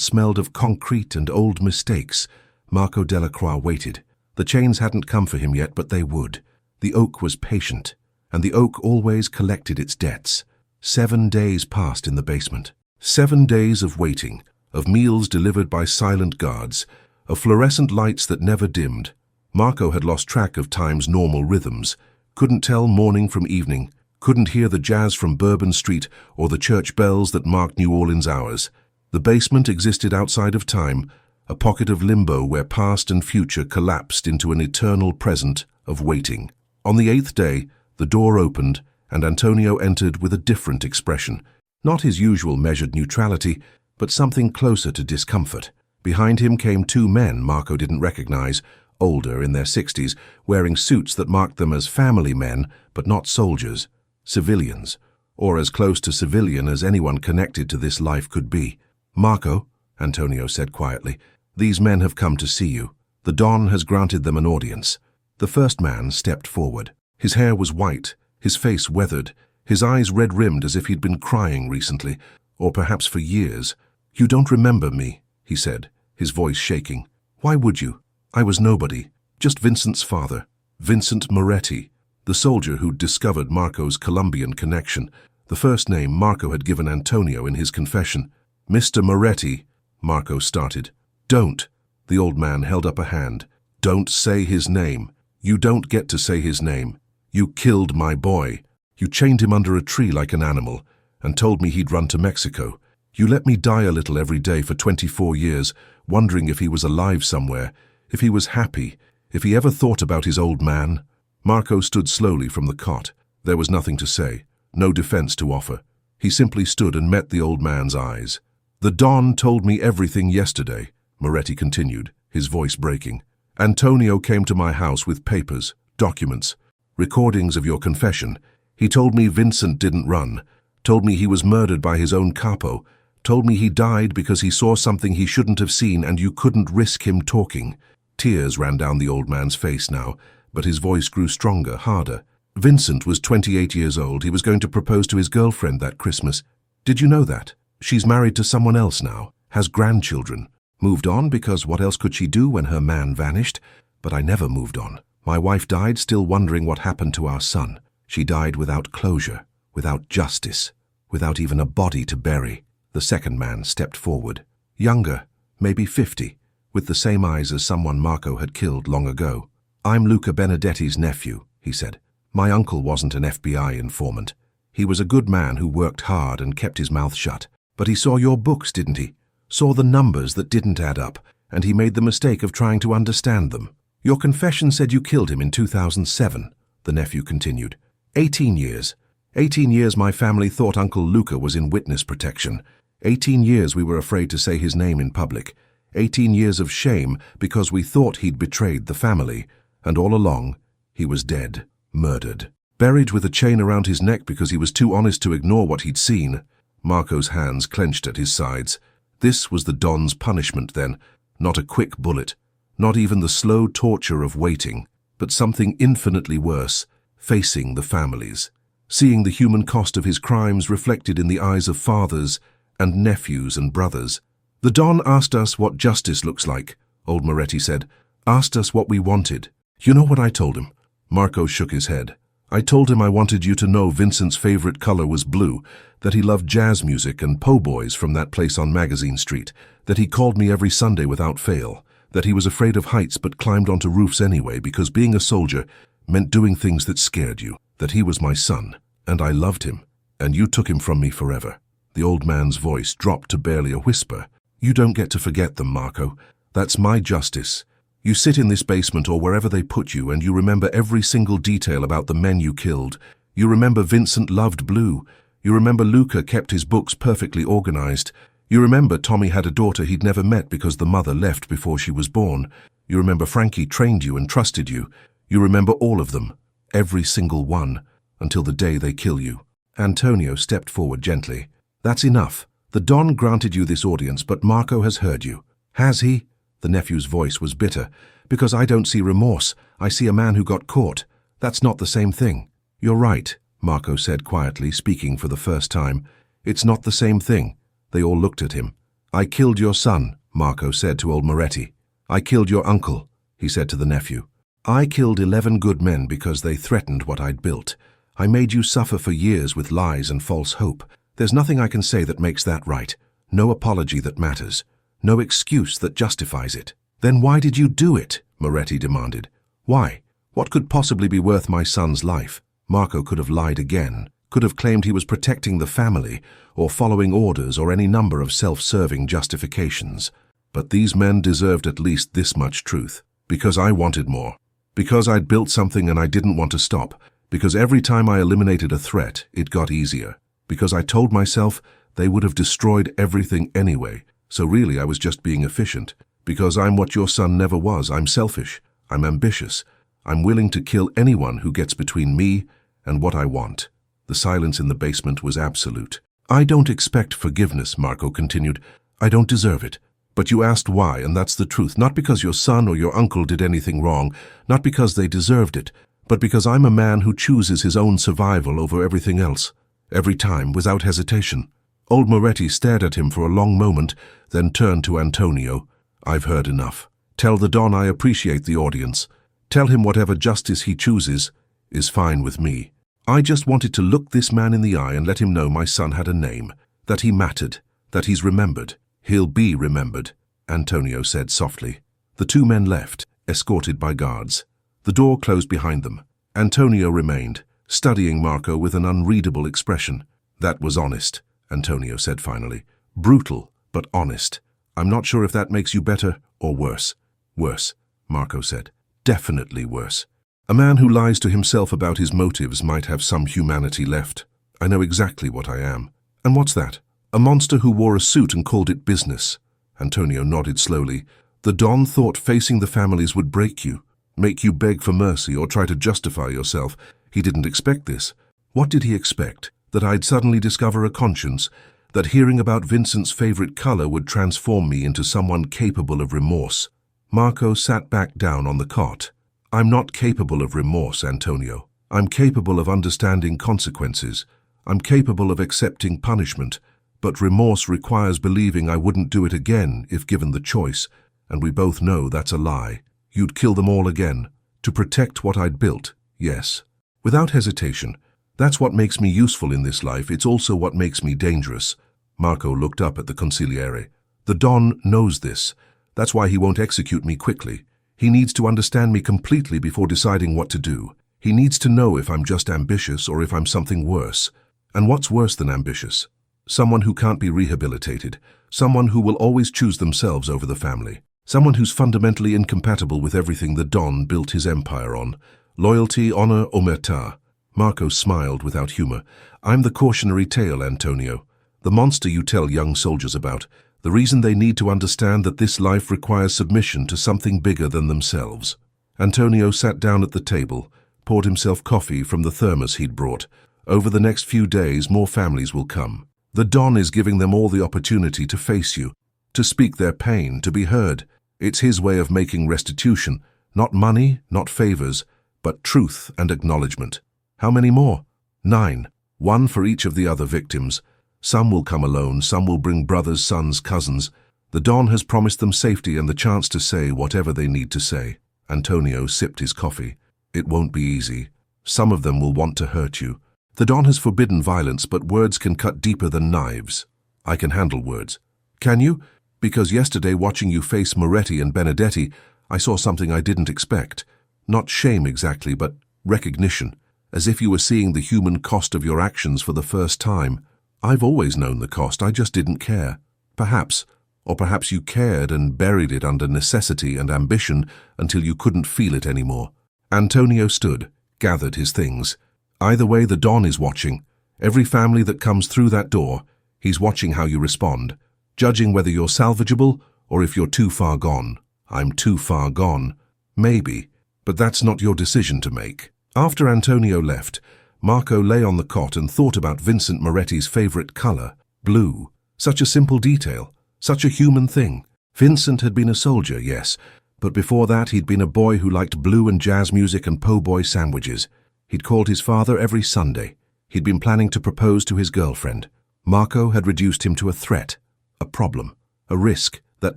S1: smelled of concrete and old mistakes, Marco Delacroix waited. The chains hadn't come for him yet, but they would. The oak was patient, and the oak always collected its debts. 7 days passed in the basement. 7 days of waiting, of meals delivered by silent guards, of fluorescent lights that never dimmed. Marco had lost track of time's normal rhythms, couldn't tell morning from evening, couldn't hear the jazz from Bourbon Street or the church bells that marked New Orleans hours. The basement existed outside of time, a pocket of limbo where past and future collapsed into an eternal present of waiting. On the 8th day, the door opened, and Antonio entered with a different expression. Not his usual measured neutrality, but something closer to discomfort. Behind him came 2 men Marco didn't recognize, older, in their 60s, wearing suits that marked them as family men, but not soldiers, civilians, or as close to civilian as anyone connected to this life could be. "Marco," Antonio said quietly, "these men have come to see you. The Don has granted them an audience." The first man stepped forward. His hair was white, his face weathered, his eyes red-rimmed as if he'd been crying recently, or perhaps for years. "You don't remember me," he said, his voice shaking. "Why would you? I was nobody, just Vincent's father, Vincent Moretti, the soldier who'd discovered Marco's Colombian connection, the first name Marco had given Antonio in his confession. "Mr. Moretti," Marco started. "Don't." The old man held up a hand. "Don't say his name. You don't get to say his name. You killed my boy. You chained him under a tree like an animal and told me he'd run to Mexico. You let me die a little every day for 24 years, wondering if he was alive somewhere, if he was happy, if he ever thought about his old man." Marco stood slowly from the cot. There was nothing to say, no defense to offer. He simply stood and met the old man's eyes. "The Don told me everything yesterday," Moretti continued, his voice breaking. "Antonio came to my house with papers, documents, recordings of your confession. He told me Vincent didn't run, told me he was murdered by his own Capo, told me he died because he saw something he shouldn't have seen and you couldn't risk him talking." Tears ran down the old man's face now, but his voice grew stronger, harder. "Vincent was 28 years old. He was going to propose to his girlfriend that Christmas. Did you know that? She's married to someone else now, has grandchildren. Moved on because what else could she do when her man vanished? But I never moved on. My wife died still wondering what happened to our son. She died without closure, without justice, without even a body to bury." The second man stepped forward. Younger, maybe 50, with the same eyes as someone Marco had killed long ago. "I'm Luca Benedetti's nephew," he said. "My uncle wasn't an FBI informant. He was a good man who worked hard and kept his mouth shut. But he saw your books, didn't he? Saw the numbers that didn't add up, and he made the mistake of trying to understand them. Your confession said you killed him in 2007, the nephew continued. 18 years. 18 years my family thought Uncle Luca was in witness protection. 18 years we were afraid to say his name in public. 18 years of shame because we thought he'd betrayed the family. And all along, he was dead, murdered. Buried with a chain around his neck because he was too honest to ignore what he'd seen." Marco's hands clenched at his sides. This was the Don's punishment then, not a quick bullet, not even the slow torture of waiting, but something infinitely worse, facing the families, seeing the human cost of his crimes reflected in the eyes of fathers and nephews and brothers. "The Don asked us what justice looks like," old Moretti said. "Asked us what we wanted. You know what I told him?" Marco shook his head. "I told him I wanted you to know Vincent's favorite color was blue, that he loved jazz music and po' boys from that place on Magazine Street, that he called me every Sunday without fail, that he was afraid of heights but climbed onto roofs anyway because being a soldier meant doing things that scared you, that he was my son, and I loved him, and you took him from me forever." The old man's voice dropped to barely a whisper. "You don't get to forget them, Marco. That's my justice. You sit in this basement or wherever they put you and you remember every single detail about the men you killed. You remember Vincent loved blue. You remember Luca kept his books perfectly organized. You remember Tommy had a daughter he'd never met because the mother left before she was born. You remember Frankie trained you and trusted you. You remember all of them, every single one, until the day they kill you." Antonio stepped forward gently. "That's enough. The Don granted you this audience, but Marco has heard you." "Has he?" The nephew's voice was bitter. "Because I don't see remorse. I see a man who got caught. That's not the same thing." "You're right," Marco said quietly, speaking for the first time. "It's not the same thing." They all looked at him. "I killed your son," Marco said to old Moretti. "I killed your uncle," he said to the nephew. "I killed 11 good men because they threatened what I'd built. I made you suffer for years with lies and false hope. There's nothing I can say that makes that right. No apology that matters. No excuse that justifies it." "Then why did you do it?" Moretti demanded. "Why? What could possibly be worth my son's life?" Marco could have lied again, could have claimed he was protecting the family, or following orders, or any number of self-serving justifications. But these men deserved at least this much truth. Because I wanted more. Because I'd built something and I didn't want to stop. Because every time I eliminated a threat, it got easier. Because I told myself they would have destroyed everything anyway. So really I was just being efficient. Because I'm what your son never was. I'm selfish. I'm ambitious. I'm willing to kill anyone who gets between me and what I want. The silence in the basement was absolute. "I don't expect forgiveness," Marco continued. "I don't deserve it. But you asked why, and that's the truth. Not because your son or your uncle did anything wrong, not because they deserved it, but because I'm a man who chooses his own survival over everything else, every time, without hesitation. Old Moretti stared at him for a long moment, then turned to Antonio. I've heard enough. Tell the Don I appreciate the audience. Tell him whatever justice he chooses is fine with me. I just wanted to look this man in the eye and let him know my son had a name, that he mattered, that he's remembered. He'll be remembered, Antonio said softly. The two men left, escorted by guards. The door closed behind them. Antonio remained, studying Marco with an unreadable expression. That was honest, Antonio said finally. Brutal, but honest. I'm not sure if that makes you better or worse. Worse, Marco said. Definitely worse. A man who lies to himself about his motives might have some humanity left. I know exactly what I am. And what's that? A monster who wore a suit and called it business. Antonio nodded slowly. The Don thought facing the families would break you, make you beg for mercy or try to justify yourself. He didn't expect this. What did he expect? That I'd suddenly discover a conscience? That hearing about Vincent's favorite color would transform me into someone capable of remorse? Marco sat back down on the cot. I'm not capable of remorse, Antonio. I'm capable of understanding consequences. I'm capable of accepting punishment. But remorse requires believing I wouldn't do it again if given the choice, and we both know that's a lie. You'd kill them all again, to protect what I'd built, yes. Without hesitation. That's what makes me useful in this life. It's also what makes me dangerous. Marco looked up at the consigliere. The Don knows this. That's why he won't execute me quickly. He needs to understand me completely before deciding what to do. He needs to know if I'm just ambitious or if I'm something worse. And what's worse than ambitious? Someone who can't be rehabilitated. Someone who will always choose themselves over the family. Someone who's fundamentally incompatible with everything the Don built his empire on. Loyalty, honor, omerta. Marco smiled without humor. I'm the cautionary tale, Antonio. The monster you tell young soldiers about. The reason they need to understand that this life requires submission to something bigger than themselves. Antonio sat down at the table, poured himself coffee from the thermos he'd brought. Over the next few days, more families will come. The Don is giving them all the opportunity to face you, to speak their pain, to be heard. It's his way of making restitution, not money, not favors, but truth and acknowledgement. How many more? 9. 1 for each of the other victims. Some will come alone, some will bring brothers, sons, cousins. The Don has promised them safety and the chance to say whatever they need to say. Antonio sipped his coffee. It won't be easy. Some of them will want to hurt you. The Don has forbidden violence, but words can cut deeper than knives. I can handle words. Can you? Because yesterday, watching you face Moretti and Benedetti, I saw something I didn't expect. Not shame exactly, but recognition. As if you were seeing the human cost of your actions for the first time. I've always known the cost, I just didn't care. Perhaps, or perhaps you cared and buried it under necessity and ambition until you couldn't feel it anymore. Antonio stood, gathered his things. Either way, the Don is watching. Every family that comes through that door, he's watching how you respond, judging whether you're salvageable or if you're too far gone. I'm too far gone. Maybe, but that's not your decision to make. After Antonio left, Marco lay on the cot and thought about Vincent Moretti's favorite color, blue. Such a simple detail, such a human thing. Vincent had been a soldier, yes, but before that he'd been a boy who liked blue and jazz music and po' boy sandwiches. He'd called his father every Sunday. He'd been planning to propose to his girlfriend. Marco had reduced him to a threat, a problem, a risk that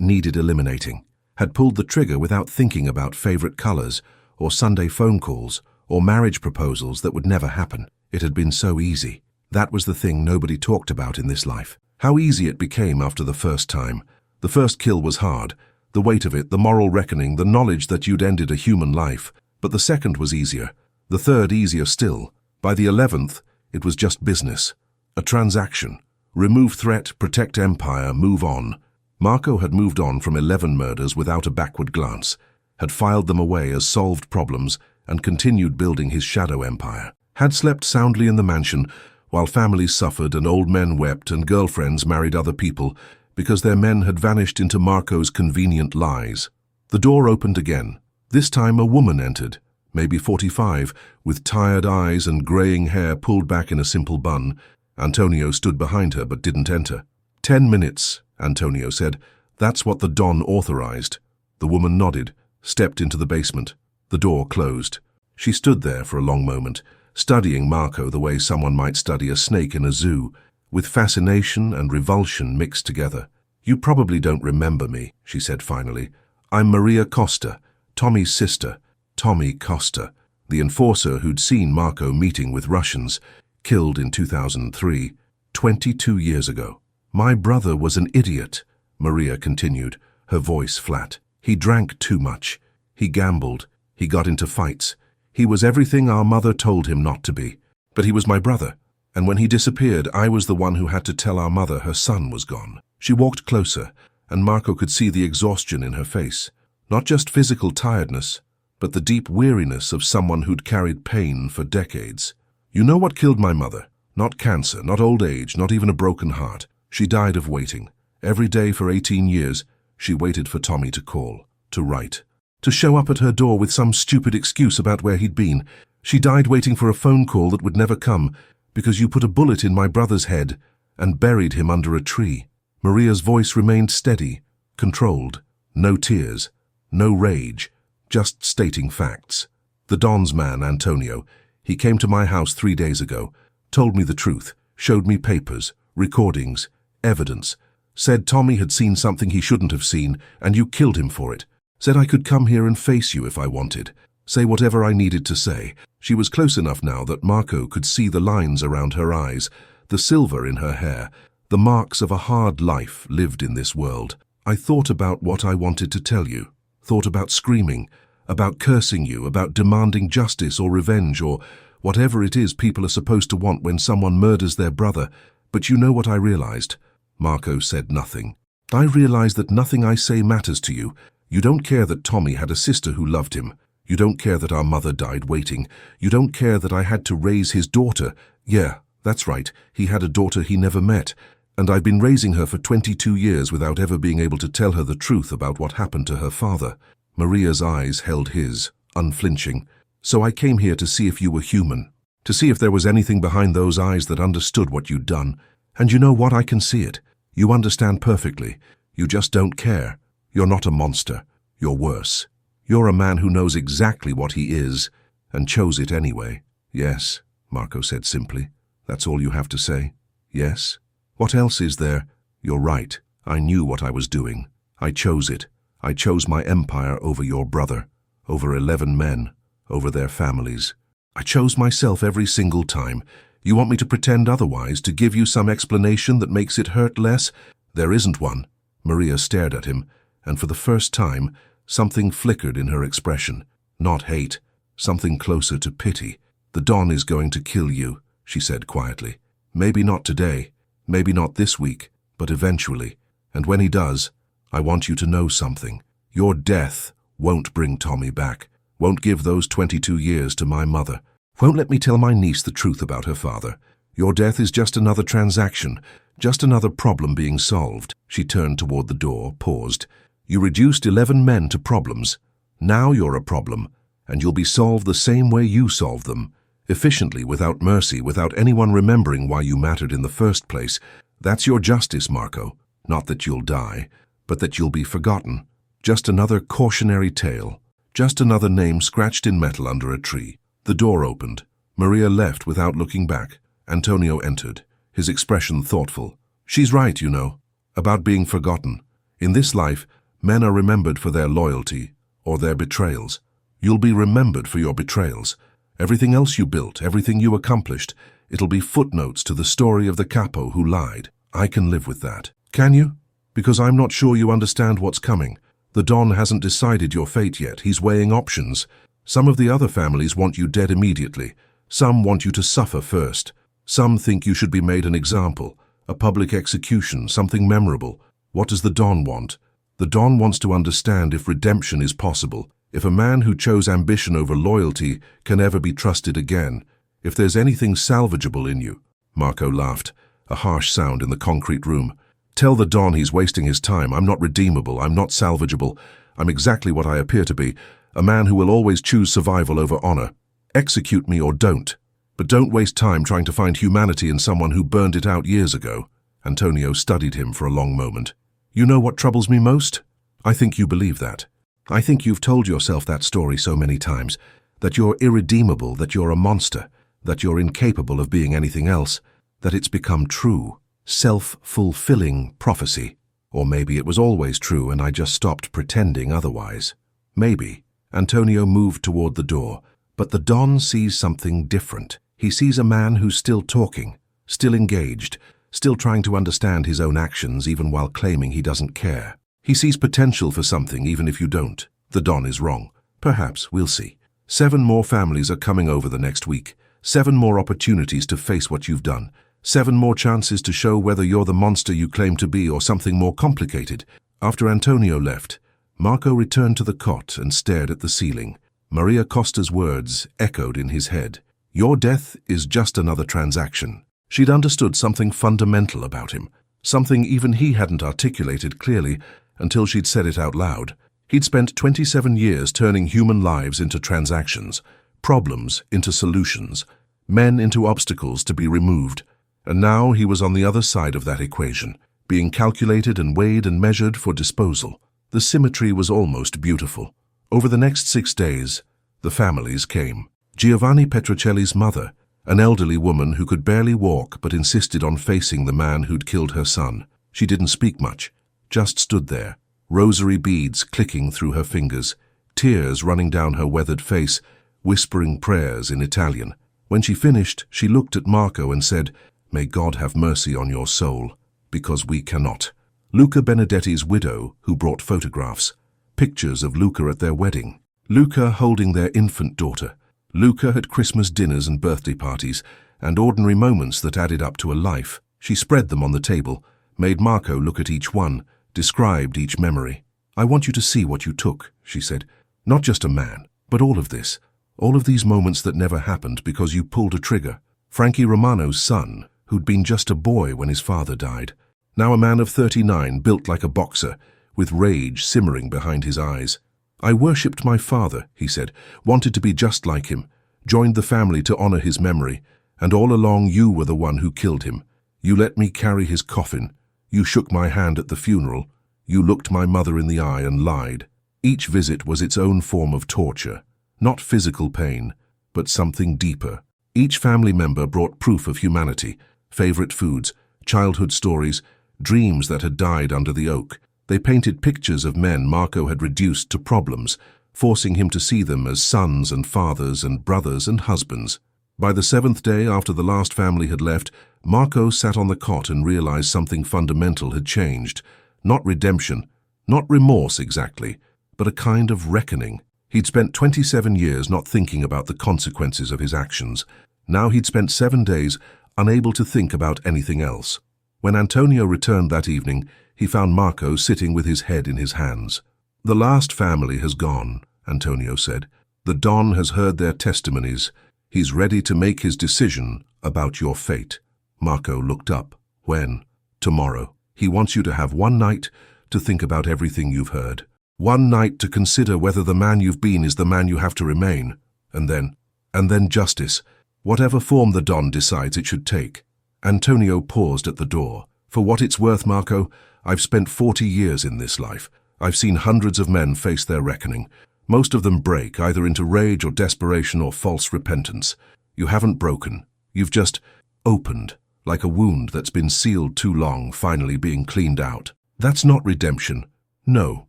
S1: needed eliminating. Had pulled the trigger without thinking about favorite colors, or Sunday phone calls, or marriage proposals that would never happen. It had been so easy. That was the thing nobody talked about in this life. How easy it became after the first time. The first kill was hard. The weight of it, the moral reckoning, the knowledge that you'd ended a human life. But the second was easier. The third easier still. By the 11th, it was just business. A transaction. Remove threat, protect empire, move on. Marco had moved on from 11 murders without a backward glance, had filed them away as solved problems, and continued building his shadow empire. Had slept soundly in the mansion, while families suffered and old men wept and girlfriends married other people, because their men had vanished into Marco's convenient lies. The door opened again. This time a woman entered, maybe 45, with tired eyes and graying hair pulled back in a simple bun. Antonio stood behind her but didn't enter. 10 minutes, Antonio said. That's what the Don authorized. The woman nodded, stepped into the basement. The door closed. She stood there for a long moment, studying Marco the way someone might study a snake in a zoo, with fascination and revulsion mixed together. "You probably don't remember me," she said finally. "I'm Maria Costa, Tommy's sister, Tommy Costa, the enforcer who'd seen Marco meeting with Russians, killed in 2003, 22 years ago." "My brother was an idiot," Maria continued, her voice flat. "He drank too much. He gambled. He got into fights. He was everything our mother told him not to be. But he was my brother, and when he disappeared, I was the one who had to tell our mother her son was gone." She walked closer, and Marco could see the exhaustion in her face. Not just physical tiredness, but the deep weariness of someone who'd carried pain for decades. "You know what killed my mother? Not cancer, not old age, not even a broken heart. She died of waiting. Every day for 18 years, she waited for Tommy to call, to write, to show up at her door with some stupid excuse about where he'd been. She died waiting for a phone call that would never come, because you put a bullet in my brother's head and buried him under a tree." Maria's voice remained steady, controlled. No tears, no rage, just stating facts. "The Don's man, Antonio, he came to my house 3 days ago, told me the truth, showed me papers, recordings, evidence, said Tommy had seen something he shouldn't have seen, and you killed him for it. Said I could come here and face you if I wanted, say whatever I needed to say." She was close enough now that Marco could see the lines around her eyes, the silver in her hair, the marks of a hard life lived in this world. "I thought about what I wanted to tell you, thought about screaming, about cursing you, about demanding justice or revenge or whatever it is people are supposed to want when someone murders their brother. But you know what I realized?" Marco said nothing. "I realized that nothing I say matters to you. You don't care that Tommy had a sister who loved him. You don't care that our mother died waiting. You don't care that I had to raise his daughter. Yeah, that's right, he had a daughter he never met. And I've been raising her for 22 years without ever being able to tell her the truth about what happened to her father." Maria's eyes held his, unflinching. "So I came here to see if you were human, to see if there was anything behind those eyes that understood what you'd done. And you know what? I can see it. You understand perfectly. You just don't care. You're not a monster. You're worse. You're a man who knows exactly what he is, and chose it anyway." "Yes," Marco said simply. "That's all you have to say? Yes? What else is there?" "You're right. I knew what I was doing. I chose it. I chose my empire over your brother, over 11 men, over their families. I chose myself every single time. You want me to pretend otherwise, to give you some explanation that makes it hurt less? There isn't one." Maria stared at him, and for the first time, something flickered in her expression. Not hate, something closer to pity. "The Don is going to kill you," she said quietly. "Maybe not today, maybe not this week, but eventually. And when he does, I want you to know something. Your death won't bring Tommy back, won't give those 22 years to my mother, won't let me tell my niece the truth about her father. Your death is just another transaction, just another problem being solved." She turned toward the door, paused. "You reduced 11 men to problems. Now you're a problem, and you'll be solved the same way you solved them, efficiently, without mercy, without anyone remembering why you mattered in the first place. That's your justice, Marco. Not that you'll die, but that you'll be forgotten. Just another cautionary tale, just another name scratched in metal under a tree." The door opened. Maria left without looking back. Antonio entered, his expression thoughtful. "She's right, you know, about being forgotten. In this life, men are remembered for their loyalty or their betrayals. You'll be remembered for your betrayals. Everything else you built, everything you accomplished, it'll be footnotes to the story of the Capo who lied. I can live with that." "Can you? Because I'm not sure you understand what's coming. The Don hasn't decided your fate yet. He's weighing options. Some of the other families want you dead immediately. Some want you to suffer first. Some think you should be made an example, a public execution, something memorable. What does the Don want? The Don wants to understand if redemption is possible, if a man who chose ambition over loyalty can ever be trusted again, if there's anything salvageable in you." Marco laughed, a harsh sound in the concrete room. "Tell the Don he's wasting his time. I'm not redeemable. I'm not salvageable. I'm exactly what I appear to be, a man who will always choose survival over honor. Execute me or don't. But don't waste time trying to find humanity in someone who burned it out years ago." Antonio studied him for a long moment. "You know what troubles me most? I think you believe that. I think you've told yourself that story so many times, that you're irredeemable, that you're a monster, that you're incapable of being anything else, that it's become true, self-fulfilling prophecy. Or maybe it was always true and I just stopped pretending otherwise. Maybe. Antonio moved toward the door, but the Don sees something different. He sees a man who's still talking, still engaged, still trying to understand his own actions even while claiming he doesn't care. He sees potential for something even if you don't. The Don is wrong. Perhaps, we'll see. 7 more families are coming over the next week. 7 more opportunities to face what you've done. 7 more chances to show whether you're the monster you claim to be or something more complicated. After Antonio left, Marco returned to the cot and stared at the ceiling. Maria Costa's words echoed in his head. Your death is just another transaction. She'd understood something fundamental about him, something even he hadn't articulated clearly until she'd said it out loud. He'd spent 27 years turning human lives into transactions, problems into solutions, men into obstacles to be removed. And now he was on the other side of that equation, being calculated and weighed and measured for disposal. The symmetry was almost beautiful. Over the next 6 days, the families came. Giovanni Petrocelli's mother, an elderly woman who could barely walk but insisted on facing the man who'd killed her son. She didn't speak much, just stood there, rosary beads clicking through her fingers, tears running down her weathered face, whispering prayers in Italian. When she finished, she looked at Marco and said, "May God have mercy on your soul, because we cannot." Luca Benedetti's widow, who brought photographs, pictures of Luca at their wedding, Luca holding their infant daughter, Luca at Christmas dinners and birthday parties, and ordinary moments that added up to a life. She spread them on the table, made Marco look at each one, described each memory. "I want you to see what you took," she said. "Not just a man, but all of this. All of these moments that never happened because you pulled a trigger. Frankie Romano's son, who'd been just a boy when his father died. Now a man of 39, built like a boxer, with rage simmering behind his eyes. I worshipped my father," he said, "wanted to be just like him, joined the family to honor his memory, and all along you were the one who killed him. You let me carry his coffin. You shook my hand at the funeral. You looked my mother in the eye and lied." Each visit was its own form of torture, not physical pain, but something deeper. Each family member brought proof of humanity, favorite foods, childhood stories, dreams that had died under the oak. They painted pictures of men Marco had reduced to problems, forcing him to see them as sons and fathers and brothers and husbands. By the 7th day after the last family had left, Marco sat on the cot and realized something fundamental had changed. Not redemption, not remorse exactly, but a kind of reckoning. He'd spent 27 years not thinking about the consequences of his actions. Now he'd spent 7 days unable to think about anything else. When Antonio returned that evening, he found Marco sitting with his head in his hands. "The last family has gone," Antonio said. "The Don has heard their testimonies. He's ready to make his decision about your fate." Marco looked up. "When?" "Tomorrow. He wants you to have 1 night to think about everything you've heard. 1 night to consider whether the man you've been is the man you have to remain. And then justice, whatever form the Don decides it should take." Antonio paused at the door. "For what it's worth, Marco, I've spent 40 years in this life. I've seen hundreds of men face their reckoning. Most of them break, either into rage or desperation or false repentance. You haven't broken. You've just opened, like a wound that's been sealed too long, finally being cleaned out. That's not redemption. No,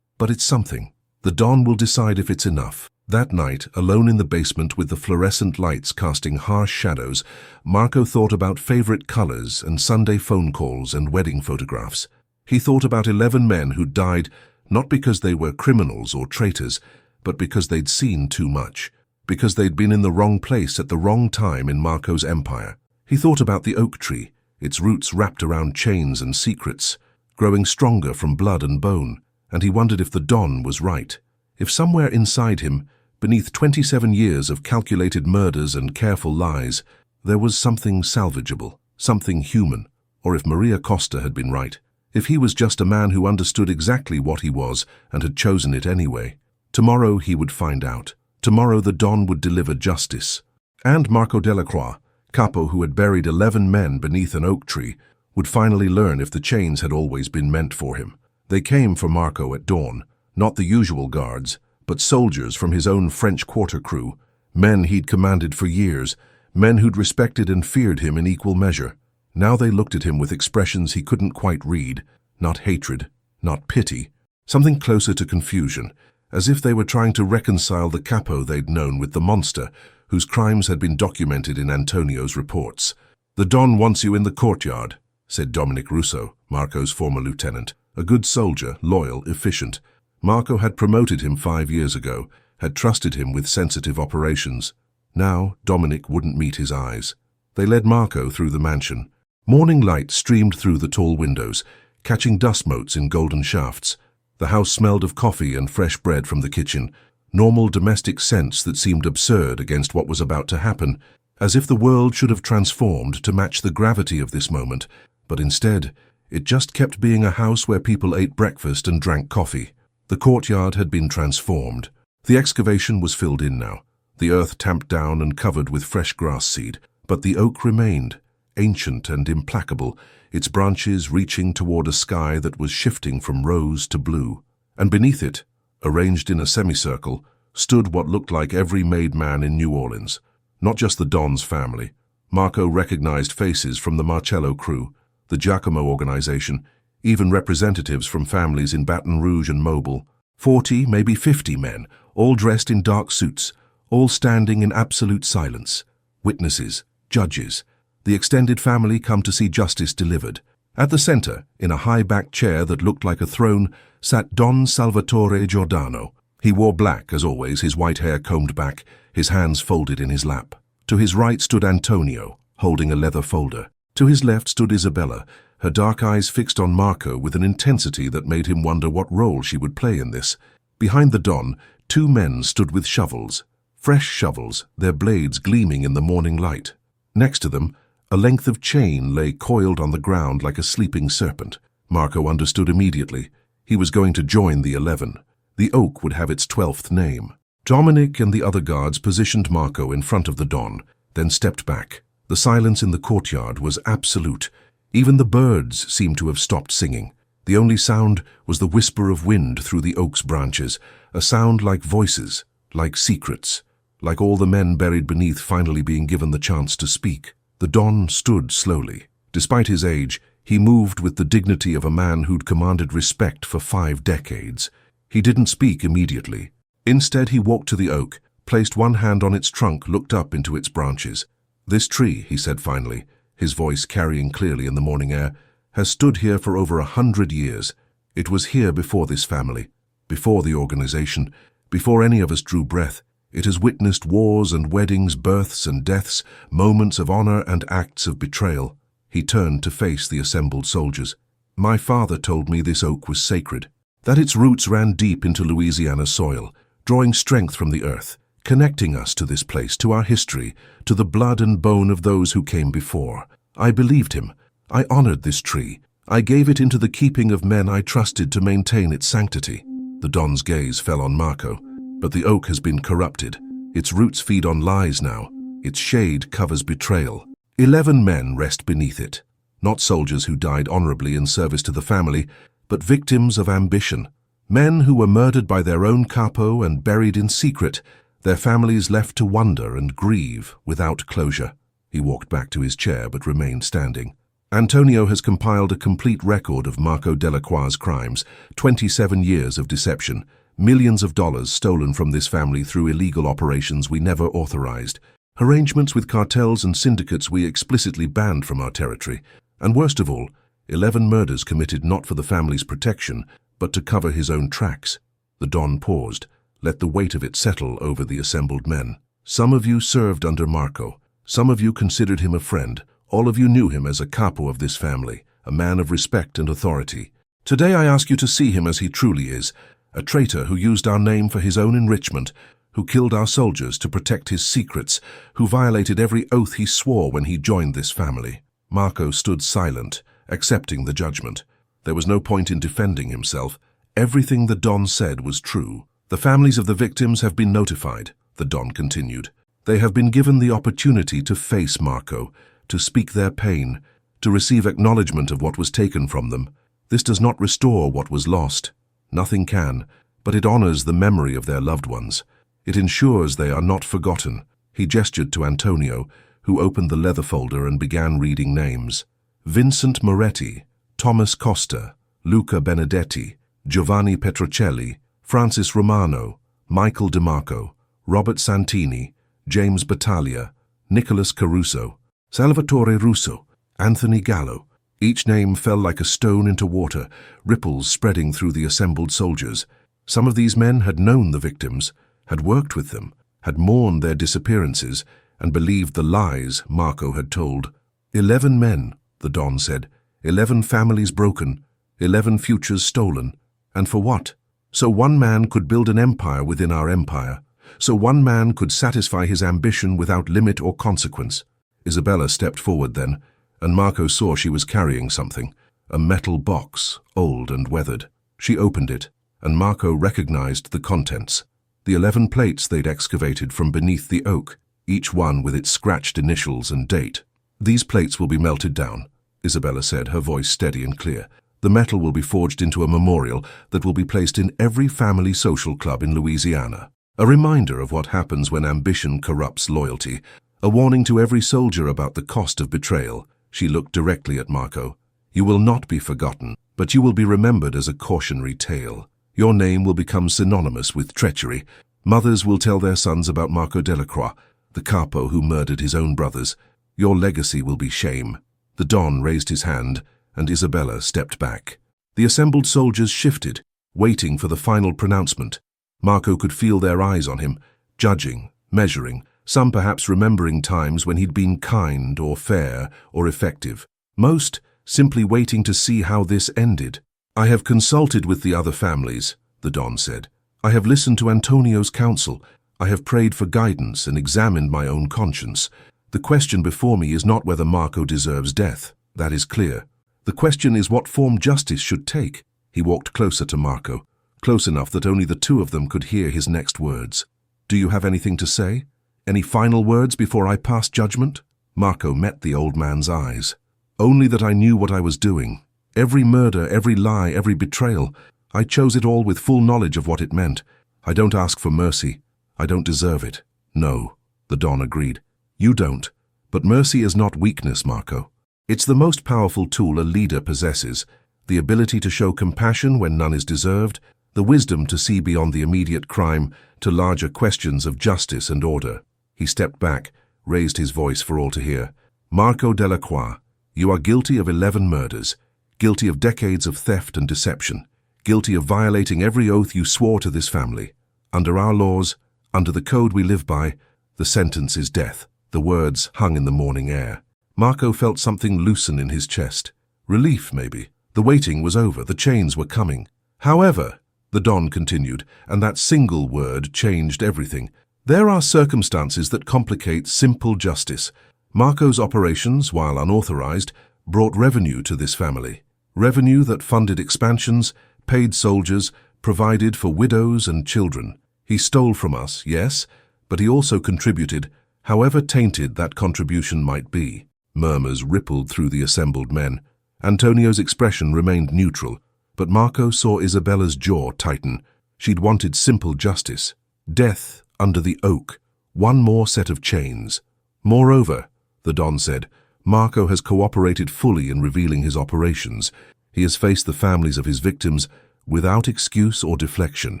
S1: but it's something. The Don will decide if it's enough." That night, alone in the basement with the fluorescent lights casting harsh shadows, Marco thought about favorite colors and Sunday phone calls and wedding photographs. He thought about 11 men who died not because they were criminals or traitors, but because they'd seen too much, because they'd been in the wrong place at the wrong time in Marco's empire. He thought about the oak tree, its roots wrapped around chains and secrets, growing stronger from blood and bone, and he wondered if the Don was right. If somewhere inside him, beneath 27 years of calculated murders and careful lies, there was something salvageable, something human, or if Maria Costa had been right, if he was just a man who understood exactly what he was and had chosen it anyway. Tomorrow he would find out. Tomorrow the Don would deliver justice. And Marco Delacroix, Capo who had buried 11 men beneath an oak tree, would finally learn if the chains had always been meant for him. They came for Marco at dawn, not the usual guards, but soldiers from his own French quarter crew, Men he'd commanded for years, men who'd respected and feared him in equal measure. Now they looked at him with expressions he couldn't quite read, not hatred, not pity, something closer to confusion, as if they were trying to reconcile the Capo they'd known with the monster, whose crimes had been documented in Antonio's reports. "The Don wants you in the courtyard," said Dominic Russo, Marco's former lieutenant, a good soldier, loyal, efficient. Marco had promoted him 5 years ago, had trusted him with sensitive operations. Now Dominic wouldn't meet his eyes. They led Marco through the mansion. Morning light streamed through the tall windows, catching dust motes in golden shafts. The house smelled of coffee and fresh bread from the kitchen, normal domestic scents that seemed absurd against what was about to happen, as if the world should have transformed to match the gravity of this moment, but instead, it just kept being a house where people ate breakfast and drank coffee. The courtyard had been transformed. The excavation was filled in now, the earth tamped down and covered with fresh grass seed, but the oak remained, ancient and implacable, its branches reaching toward a sky that was shifting from rose to blue. And beneath it, arranged in a semicircle, stood what looked like every made man in New Orleans. Not just the Don's family. Marco recognized faces from the Marcello crew, the Giacomo organization, even representatives from families in Baton Rouge and Mobile. 40, maybe 50 men, all dressed in dark suits, all standing in absolute silence. Witnesses, judges, the extended family come to see justice delivered. At the center, in a high-backed chair that looked like a throne, sat Don Salvatore Giordano. He wore black, as always, his white hair combed back, his hands folded in his lap. To his right stood Antonio, holding a leather folder. To his left stood Isabella, her dark eyes fixed on Marco with an intensity that made him wonder what role she would play in this. Behind the Don, 2 men stood with shovels. Fresh shovels, their blades gleaming in the morning light. Next to them, a length of chain lay coiled on the ground like a sleeping serpent. Marco understood immediately. He was going to join the 11. The oak would have its 12th name. Dominic and the other guards positioned Marco in front of the Don, then stepped back. The silence in the courtyard was absolute. Even the birds seemed to have stopped singing. The only sound was the whisper of wind through the oak's branches, a sound like voices, like secrets, like all the men buried beneath finally being given the chance to speak. The Don stood slowly. Despite his age, he moved with the dignity of a man who'd commanded respect for 5 decades. He didn't speak immediately. Instead, he walked to the oak, placed one hand on its trunk, looked up into its branches. "This tree," he said finally, his voice carrying clearly in the morning air, "has stood here for over 100 years. It was here before this family, before the organization, before any of us drew breath. It has witnessed wars and weddings, births and deaths, moments of honor and acts of betrayal." He turned to face the assembled soldiers. "My father told me this oak was sacred, that its roots ran deep into Louisiana soil, drawing strength from the earth, connecting us to this place, to our history, to the blood and bone of those who came before. I believed him. I honored this tree. I gave it into the keeping of men I trusted to maintain its sanctity." The Don's gaze fell on Marco. "But the oak has been corrupted. Its roots feed on lies now. Its shade covers betrayal. 11 men rest beneath it. Not soldiers who died honorably in service to the family, but victims of ambition. Men who were murdered by their own capo and buried in secret, their families left to wonder and grieve without closure." He walked back to his chair but remained standing. "Antonio has compiled a complete record of Marco Delacroix's crimes, 27 years of deception, millions of dollars stolen from this family through illegal operations we never authorized, arrangements with cartels and syndicates we explicitly banned from our territory, and worst of all, 11 murders committed not for the family's protection, but to cover his own tracks." The Don paused, let the weight of it settle over the assembled men. "Some of you served under Marco. Some of you considered him a friend. All of you knew him as a capo of this family, a man of respect and authority. Today I ask you to see him as he truly is, a traitor who used our name for his own enrichment, who killed our soldiers to protect his secrets, who violated every oath he swore when he joined this family." Marco stood silent, accepting the judgment. There was no point in defending himself. Everything the Don said was true. "The families of the victims have been notified," the Don continued. "They have been given the opportunity to face Marco, to speak their pain, to receive acknowledgement of what was taken from them. This does not restore what was lost. Nothing can, but it honors the memory of their loved ones. It ensures they are not forgotten. He gestured to Antonio, who opened the leather folder and began reading names. Vincent Moretti, Thomas Costa, Luca Benedetti, Giovanni Petrocelli, Francis Romano, Michael DeMarco, Robert Santini, James Battaglia, Nicholas Caruso, Salvatore Russo, Anthony Gallo. Each name fell like a stone into water, ripples spreading through the assembled soldiers. Some of these men had known the victims, had worked with them, had mourned their disappearances, and believed the lies Marco had told. 11 men, the Don said. 11 families broken, 11 futures stolen. And for what? So one man could build an empire within our empire. So one man could satisfy his ambition without limit or consequence. Isabella stepped forward then, and Marco saw she was carrying something, a metal box, old and weathered. She opened it, and Marco recognized the contents. The 11 plates they'd excavated from beneath the oak, each one with its scratched initials and date. These plates will be melted down, Isabella said, her voice steady and clear. The metal will be forged into a memorial that will be placed in every family social club in Louisiana. A reminder of what happens when ambition corrupts loyalty. A warning to every soldier about the cost of betrayal. She looked directly at Marco. You will not be forgotten, but you will be remembered as a cautionary tale. Your name will become synonymous with treachery. Mothers will tell their sons about Marco Delacroix, the Capo who murdered his own brothers. Your legacy will be shame. The Don raised his hand, and Isabella stepped back. The assembled soldiers shifted, waiting for the final pronouncement. Marco could feel their eyes on him, judging, measuring, some perhaps remembering times when he'd been kind or fair or effective. Most simply waiting to see how this ended. I have consulted with the other families, the Don said. I have listened to Antonio's counsel. I have prayed for guidance and examined my own conscience. The question before me is not whether Marco deserves death. That is clear. The question is what form justice should take. He walked closer to Marco, close enough that only the two of them could hear his next words. Do you have anything to say? Any final words before I pass judgment? Marco met the old man's eyes. Only that I knew what I was doing. Every murder, every lie, every betrayal. I chose it all with full knowledge of what it meant. I don't ask for mercy. I don't deserve it. No, the Don agreed. You don't. But mercy is not weakness, Marco. It's the most powerful tool a leader possesses. The ability to show compassion when none is deserved, the wisdom to see beyond the immediate crime to larger questions of justice and order. He stepped back, raised his voice for all to hear. Marco Delacroix, you are guilty of 11 murders, guilty of decades of theft and deception, guilty of violating every oath you swore to this family. Under our laws, under the code we live by, the sentence is death. The words hung in the morning air. Marco felt something loosen in his chest. Relief, maybe. The waiting was over, the chains were coming. However, the Don continued, and that single word changed everything. There are circumstances that complicate simple justice. Marco's operations, while unauthorized, brought revenue to this family. Revenue that funded expansions, paid soldiers, provided for widows and children. He stole from us, yes, but he also contributed, however tainted that contribution might be. Murmurs rippled through the assembled men. Antonio's expression remained neutral, but Marco saw Isabella's jaw tighten. She'd wanted simple justice. Death under the oak. One more set of chains. Moreover, the Don said, Marco has cooperated fully in revealing his operations. He has faced the families of his victims without excuse or deflection.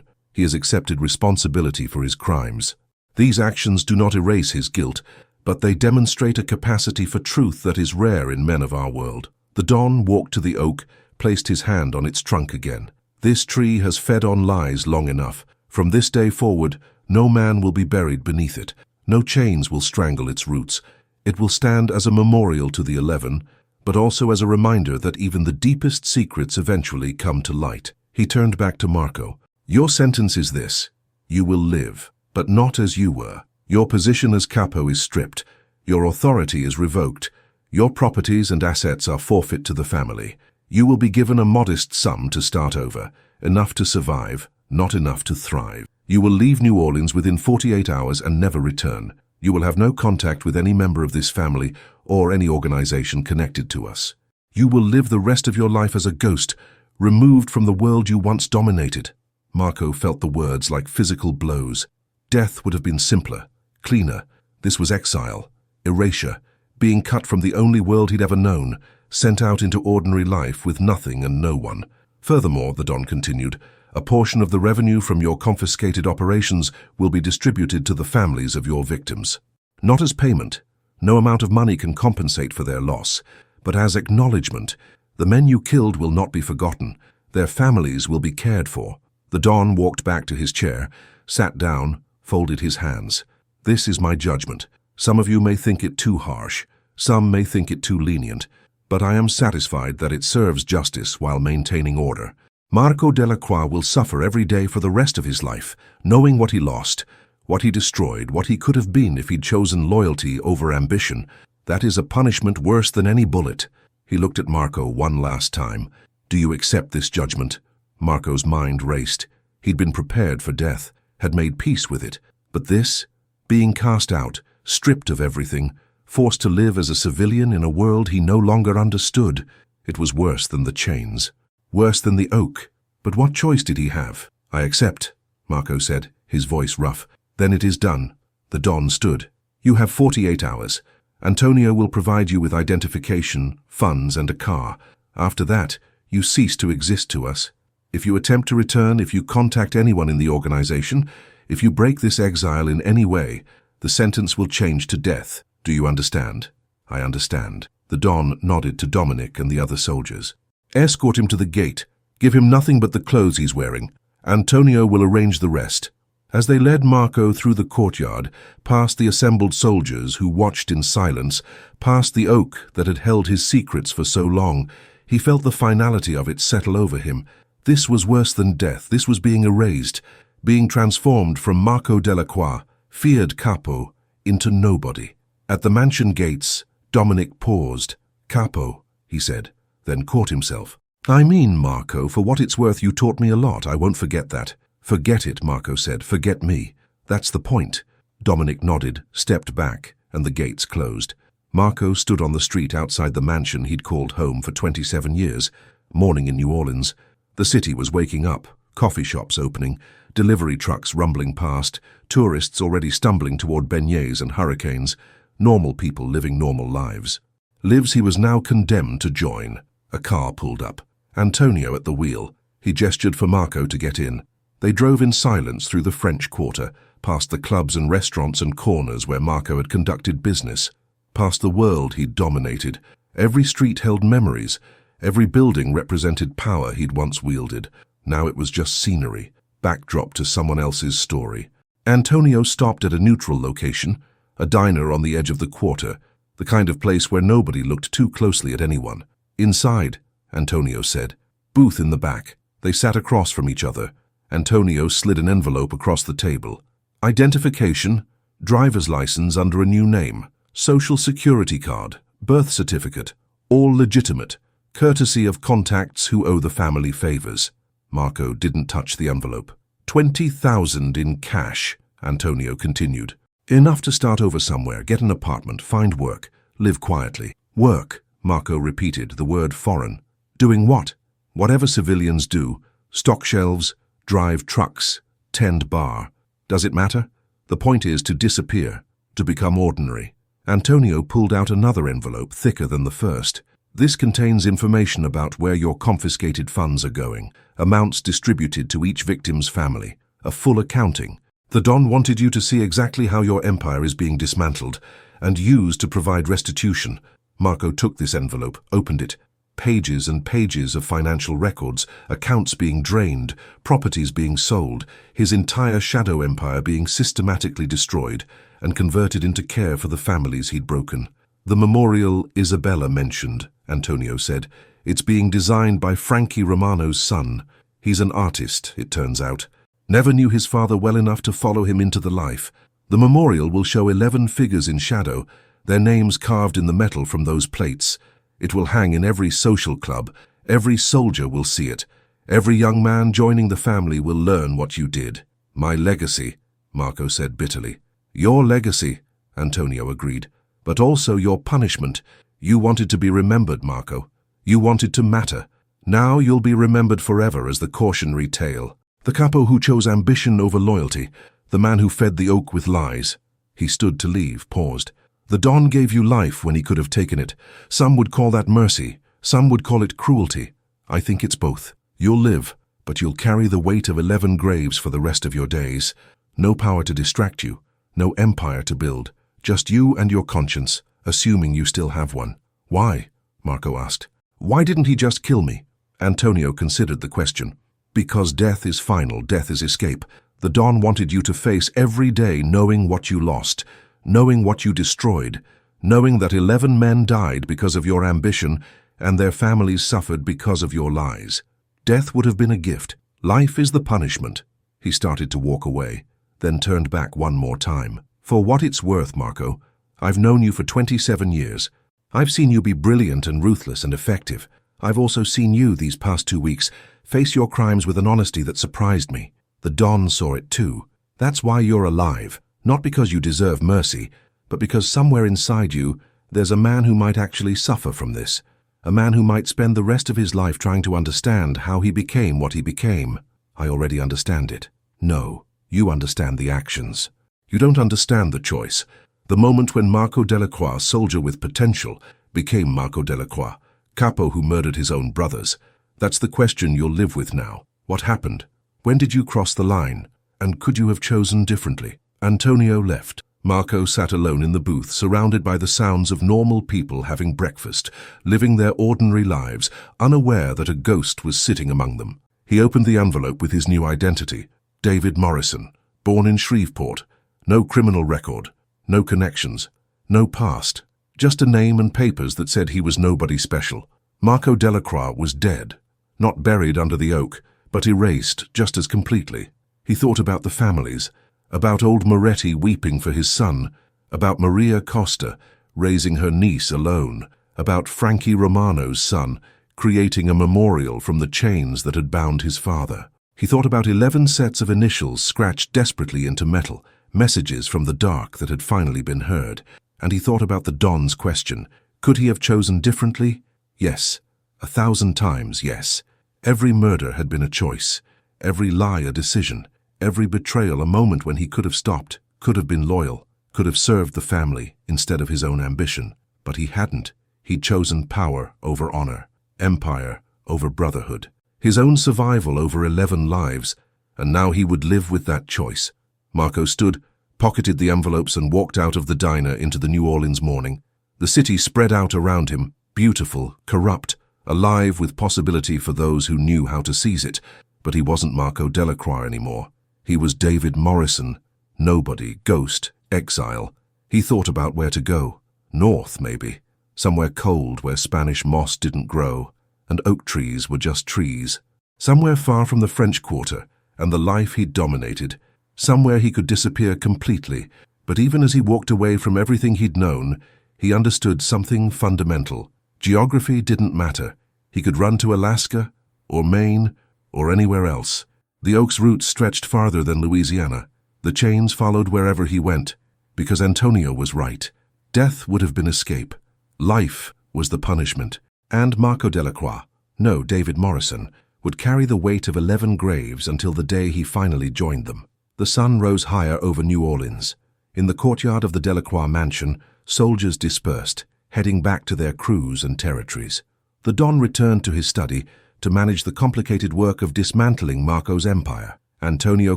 S1: He has accepted responsibility for his crimes. These actions do not erase his guilt, but they demonstrate a capacity for truth that is rare in men of our world. The Don walked to the oak, placed his hand on its trunk again. This tree has fed on lies long enough. From this day forward, no man will be buried beneath it. No chains will strangle its roots. It will stand as a memorial to the 11, but also as a reminder that even the deepest secrets eventually come to light. He turned back to Marco. Your sentence is this. You will live, but not as you were. Your position as Capo is stripped. Your authority is revoked. Your properties and assets are forfeit to the family. You will be given a modest sum to start over, enough to survive, not enough to thrive. You will leave New Orleans within 48 hours and never return. You will have no contact with any member of this family or any organization connected to us. You will live the rest of your life as a ghost, removed from the world you once dominated. Marco felt the words like physical blows. Death would have been simpler, cleaner. This was exile, erasure, being cut from the only world he'd ever known, sent out into ordinary life with nothing and no one. Furthermore, the Don continued, a portion of the revenue from your confiscated operations will be distributed to the families of your victims. Not as payment. No amount of money can compensate for their loss, but as acknowledgement. The men you killed will not be forgotten. Their families will be cared for. The Don walked back to his chair, sat down, folded his hands. This is my judgment. Some of you may think it too harsh. Some may think it too lenient. But I am satisfied that it serves justice while maintaining order. Marco Delacroix will suffer every day for the rest of his life, knowing what he lost, what he destroyed, what he could have been if he'd chosen loyalty over ambition. That is a punishment worse than any bullet. He looked at Marco one last time. Do you accept this judgment? Marco's mind raced. He'd been prepared for death, had made peace with it. But this, being cast out, stripped of everything, forced to live as a civilian in a world he no longer understood, it was worse than the chains. Worse than the oak. But what choice did he have? I accept, Marco said, his voice rough. Then it is done. The Don stood. You have 48 hours. Antonio will provide you with identification, funds, and a car. After that, you cease to exist to us. If you attempt to return, if you contact anyone in the organization, if you break this exile in any way, the sentence will change to death. Do you understand? I understand. The Don nodded to Dominic and the other soldiers. Escort him to the gate. Give him nothing but the clothes he's wearing. Antonio will arrange the rest. As they led Marco through the courtyard, past the assembled soldiers who watched in silence, past the oak that had held his secrets for so long, he felt the finality of it settle over him. This was worse than death. This was being erased, being transformed from Marco Delacroix, feared Capo, into nobody. At the mansion gates, Dominic paused. Capo, he said, then caught himself. I mean, Marco, for what it's worth, you taught me a lot. I won't forget that. Forget it, Marco said. Forget me. That's the point. Dominic nodded, stepped back, and the gates closed. Marco stood on the street outside the mansion he'd called home for 27 years. Morning in New Orleans. The city was waking up, coffee shops opening, delivery trucks rumbling past, tourists already stumbling toward beignets and hurricanes, normal people living normal lives. Lives he was now condemned to join. A car pulled up. Antonio at the wheel. He gestured for Marco to get in. They drove in silence through the French Quarter, past the clubs and restaurants and corners where Marco had conducted business, past the world he'd dominated. Every street held memories. Every building represented power he'd once wielded. Now it was just scenery, backdrop to someone else's story. Antonio stopped at a neutral location, a diner on the edge of the quarter, the kind of place where nobody looked too closely at anyone. Inside, Antonio said. Booth in the back. They sat across from each other. Antonio slid an envelope across the table. Identification, driver's license under a new name, social security card, birth certificate, all legitimate, courtesy of contacts who owe the family favors. Marco didn't touch the envelope. 20,000 in cash, Antonio continued. Enough to start over somewhere, get an apartment, find work, live quietly. Work, Marco repeated, the word foreign. Doing what? Whatever civilians do. Stock shelves, drive trucks, tend bar. Does it matter? The point is to disappear, to become ordinary. Antonio pulled out another envelope, thicker than the first. This contains information about where your confiscated funds are going, amounts distributed to each victim's family, a full accounting. The Don wanted you to see exactly how your empire is being dismantled and used to provide restitution. Marco took this envelope, opened it. Pages and pages of financial records, accounts being drained, properties being sold, his entire shadow empire being systematically destroyed and converted into care for the families he'd broken. The memorial Isabella mentioned, Antonio said. It's being designed by Frankie Romano's son. He's an artist, it turns out. Never knew his father well enough to follow him into the life. The memorial will show 11 figures in shadow, their names carved in the metal from those plates. It will hang in every social club. Every soldier will see it. Every young man joining the family will learn what you did. My legacy, Marco said bitterly. Your legacy, Antonio agreed, but also your punishment. You wanted to be remembered, Marco. You wanted to matter. Now you'll be remembered forever as the cautionary tale. The capo who chose ambition over loyalty, the man who fed the oak with lies. He stood to leave, paused. The Don gave you life when he could have taken it. Some would call that mercy. Some would call it cruelty. I think it's both. You'll live, but you'll carry the weight of 11 graves for the rest of your days. No power to distract you, no empire to build, just you and your conscience, assuming you still have one. Why? Marco asked. Why didn't he just kill me? Antonio considered the question. Because death is final, death is escape. The Don wanted you to face every day knowing what you lost, knowing what you destroyed, knowing that 11 men died because of your ambition and their families suffered because of your lies. Death would have been a gift. Life is the punishment. He started to walk away, then turned back one more time. For what it's worth, Marco, I've known you for 27 years. I've seen you be brilliant and ruthless and effective. I've also seen you, these past 2 weeks, face your crimes with an honesty that surprised me. The Don saw it too. That's why you're alive. Not because you deserve mercy, but because somewhere inside you, there's a man who might actually suffer from this. A man who might spend the rest of his life trying to understand how he became what he became. I already understand it. No, you understand the actions. You don't understand the choice. The moment when Marco Delacroix, soldier with potential, became Marco Delacroix, Capo who murdered his own brothers. That's the question you'll live with now. What happened? When did you cross the line? And could you have chosen differently? Antonio left. Marco sat alone in the booth, surrounded by the sounds of normal people having breakfast, living their ordinary lives, unaware that a ghost was sitting among them. He opened the envelope with his new identity. David Morrison, born in Shreveport. No criminal record, no connections, no past. Just a name and papers that said he was nobody special. Marco Delacroix was dead. Not buried under the oak, but erased just as completely. He thought about the families, about old Moretti weeping for his son, about Maria Costa raising her niece alone, about Frankie Romano's son creating a memorial from the chains that had bound his father. He thought about 11 sets of initials scratched desperately into metal, messages from the dark that had finally been heard, and he thought about the Don's question. Could he have chosen differently? Yes. 1,000 times yes. Every murder had been a choice, every lie a decision, every betrayal a moment when he could have stopped, could have been loyal, could have served the family instead of his own ambition. But he hadn't. He'd chosen power over honor, empire over brotherhood, his own survival over 11 lives, and now he would live with that choice. Marco stood, pocketed the envelopes and walked out of the diner into the New Orleans morning. The city spread out around him, beautiful, corrupt, alive with possibility for those who knew how to seize it. But he wasn't Marco Delacroix anymore. He was David Morrison, nobody, ghost, exile. He thought about where to go. North, maybe. Somewhere cold where Spanish moss didn't grow, and oak trees were just trees. Somewhere far from the French Quarter and the life he'd dominated. Somewhere he could disappear completely, but even as he walked away from everything he'd known, he understood something fundamental. Geography didn't matter. He could run to Alaska, or Maine, or anywhere else. The oak's roots stretched farther than Louisiana. The chains followed wherever he went, because Antonio was right. Death would have been escape. Life was the punishment. And Marco Delacroix, no, David Morrison, would carry the weight of 11 graves until the day he finally joined them. The sun rose higher over New Orleans. In the courtyard of the Delacroix mansion, soldiers dispersed, heading back to their crews and territories. The Don returned to his study to manage the complicated work of dismantling Marco's empire. Antonio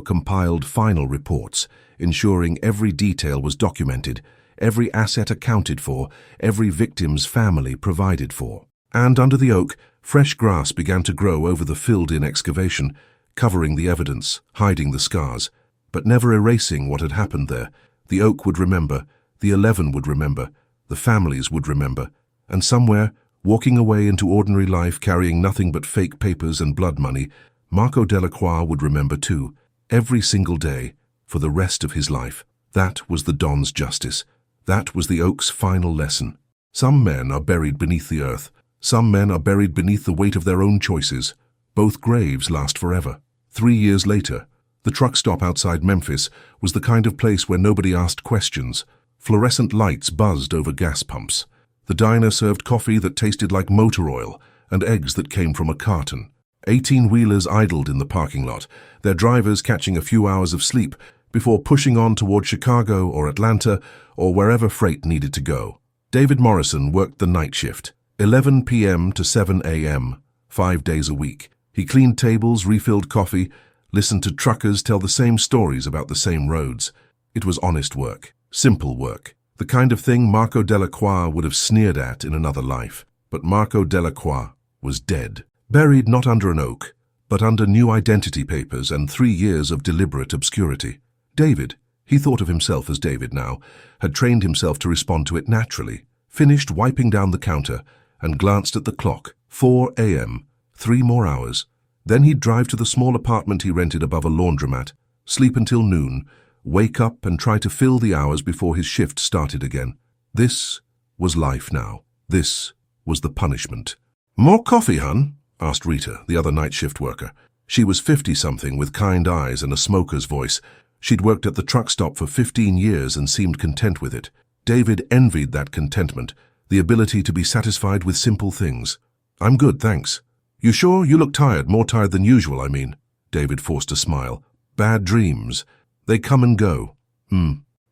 S1: compiled final reports, ensuring every detail was documented, every asset accounted for, every victim's family provided for. And under the oak, fresh grass began to grow over the filled-in excavation, covering the evidence, hiding the scars, but never erasing what had happened there. The oak would remember, the 11 would remember, the families would remember, and somewhere, walking away into ordinary life carrying nothing but fake papers and blood money, Marco Delacroix would remember too, every single day, for the rest of his life. That was the Don's justice. That was the oak's final lesson. Some men are buried beneath the earth. Some men are buried beneath the weight of their own choices. Both graves last forever. 3 years later, the truck stop outside Memphis was the kind of place where nobody asked questions. Fluorescent lights buzzed over gas pumps. The diner served coffee that tasted like motor oil and eggs that came from a carton. 18-wheelers idled in the parking lot, their drivers catching a few hours of sleep before pushing on toward Chicago or Atlanta or wherever freight needed to go. David Morrison worked the night shift, 11 p.m. to 7 a.m., 5 days a week. He cleaned tables, refilled coffee, listened to truckers tell the same stories about the same roads. It was honest work, simple work, the kind of thing Marco Delacroix would have sneered at in another life. But Marco Delacroix was dead, buried not under an oak, but under new identity papers and 3 years of deliberate obscurity. David, he thought of himself as David now, had trained himself to respond to it naturally, finished wiping down the counter and glanced at the clock. 4 a.m., 3 more hours. Then he'd drive to the small apartment he rented above a laundromat, sleep until noon, wake up and try to fill the hours before his shift started again. This was life now. This was the punishment. "More coffee, hun?" asked Rita, the other night shift worker. She was 50-something with kind eyes and a smoker's voice. She'd worked at the truck stop for 15 years and seemed content with it. David envied that contentment, the ability to be satisfied with simple things. "I'm good, thanks." "You sure? You look tired, more tired than usual, I mean." David forced a smile. "Bad dreams. They come and go."